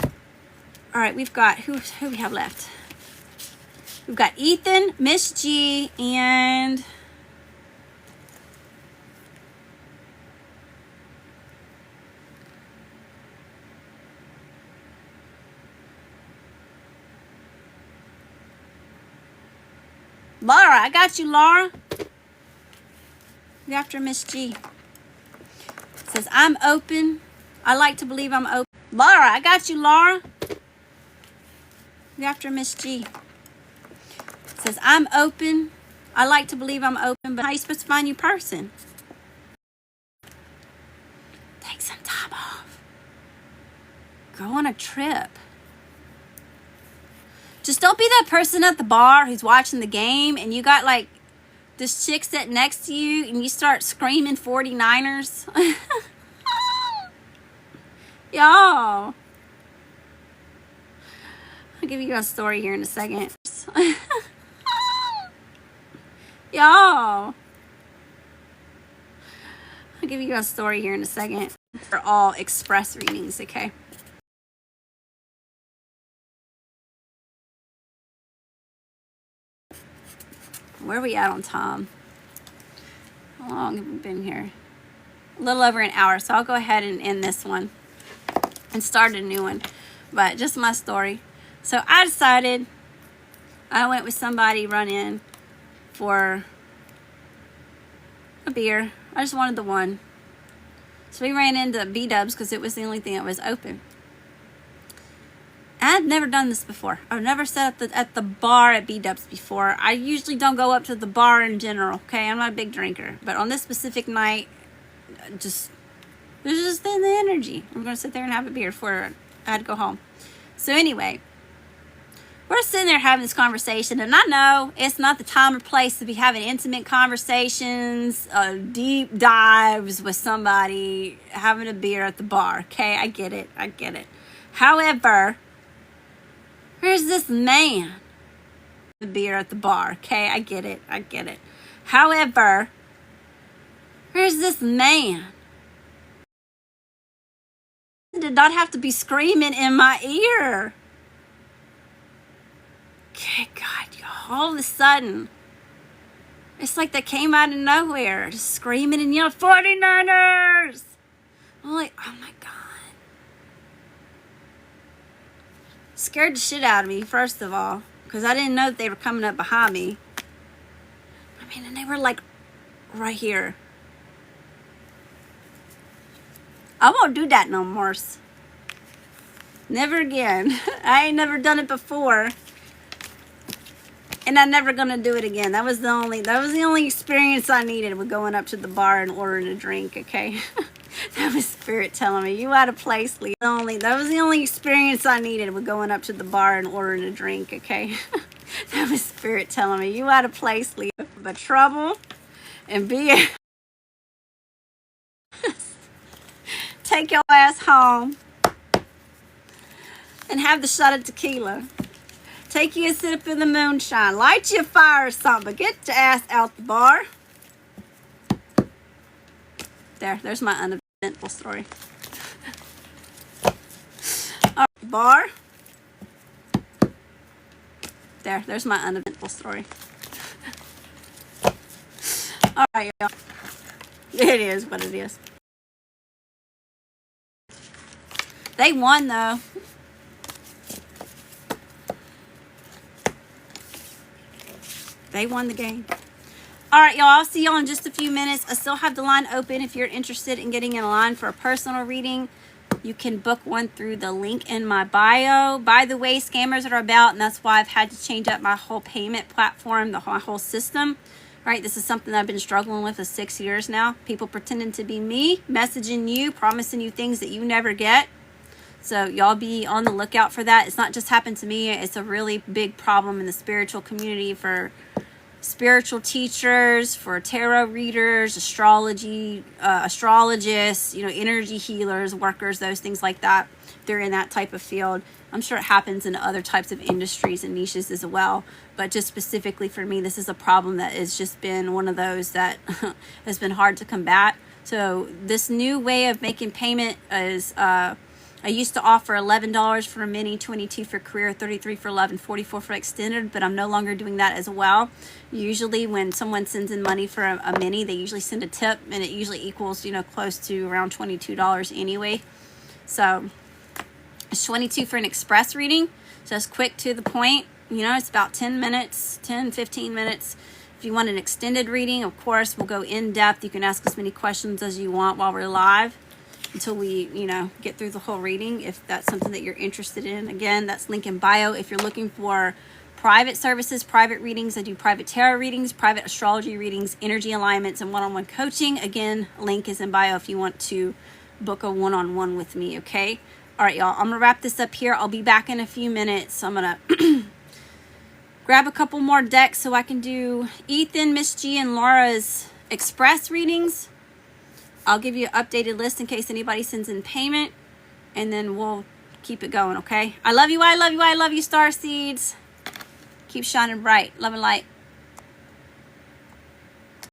All right, we've got, who we have left? We've got Ethan, Miss G, and Laura. I got you, Laura. You after Miss G. It says, I'm open. I like to believe I'm open. Laura, I got you, Laura. You after Miss G. It says, I'm open. I like to believe I'm open, but how are you supposed to find your person? Take some time off. Go on a trip. Just don't be that person at the bar who's watching the game and you got like this chick sitting next to you and you start screaming 49ers. Y'all. I'll give you a story here in a second. Y'all. I'll give you a story here in a second. They're all express readings, okay? Where are we at on time? How long have we been here? A little over an hour, so I'll go ahead and end this one and start a new one. But just my story. So I decided I went with somebody run in for a beer. I just wanted the one. So we ran into B-Dubs because it was the only thing that was open. I've never done this before. I've never sat at the bar at B-Dubs before. I usually don't go up to the bar in general, okay? I'm not a big drinker. But on this specific night, there's just the energy. I'm going to sit there and have a beer before I had to go home. So anyway, we're sitting there having this conversation, and I know it's not the time or place to be having intimate conversations, deep dives with somebody, having a beer at the bar. Okay, I get it. However, here's this man. The beer at the bar. Okay, I get it. However, here's this man. Did not have to be screaming in my ear. Okay, God, all of a sudden, it's like they came out of nowhere, just screaming and yelling, 49ers! I'm like, oh my God. Scared the shit out of me, first of all, because I didn't know that they were coming up behind me. I mean, and they were like right here. I won't do that no more. Never again. I ain't never done it before. And I'm never gonna do it again. That was the only experience I needed with going up to the bar and ordering a drink, okay? That was spirit telling me, you out of place, Lee. That was the only experience I needed with going up to the bar and ordering a drink, okay? That was spirit telling me, you out of place, Lee. But trouble and be take your ass home and have the shot of tequila. Take you a sip of the moonshine. Light you a fire or something. But get your ass out the bar. There's my uneventful story. All right, bar. There's my uneventful story. All right, y'all. It is what it is. They won, though. They won the game. All right, y'all. I'll see y'all in just a few minutes. I still have the line open. If you're interested in getting in a line for a personal reading, you can book one through the link in my bio. By the way, scammers are about, and that's why I've had to change up my whole payment platform, my whole system. All right, this is something that I've been struggling with for 6 years now. People pretending to be me, messaging you, promising you things that you never get. So y'all be on the lookout for that. It's not just happened to me. It's a really big problem in the spiritual community for spiritual teachers, for tarot readers, astrology, astrologists, energy healers, workers, those things like that. They're in that type of field. I'm sure it happens in other types of industries and niches as well. But just specifically for me, this is a problem that has just been one of those that has been hard to combat. So this new way of making payment is, I used to offer $11 for a mini, $22 for career, $33 for love, and $44 for extended, but I'm no longer doing that as well. Usually when someone sends in money for a mini, they usually send a tip, and it usually equals, close to around $22 anyway. So it's $22 for an express reading, so it's quick to the point. It's about 10 minutes, 10, 15 minutes. If you want an extended reading, of course, we'll go in depth. You can ask as many questions as you want while we're live, until we, get through the whole reading, if that's something that you're interested in. Again, that's link in bio. If you're looking for private services, private readings, I do private tarot readings, private astrology readings, energy alignments, and one-on-one coaching. Again, link is in bio if you want to book a one-on-one with me, okay? All right, y'all, I'm going to wrap this up here. I'll be back in a few minutes. I'm going to grab a couple more decks so I can do Ethan, Miss G, and Laura's express readings. I'll give you an updated list in case anybody sends in payment, and then we'll keep it going, okay? I love you, I love you, I love you, Star Seeds. Keep shining bright. Love and light.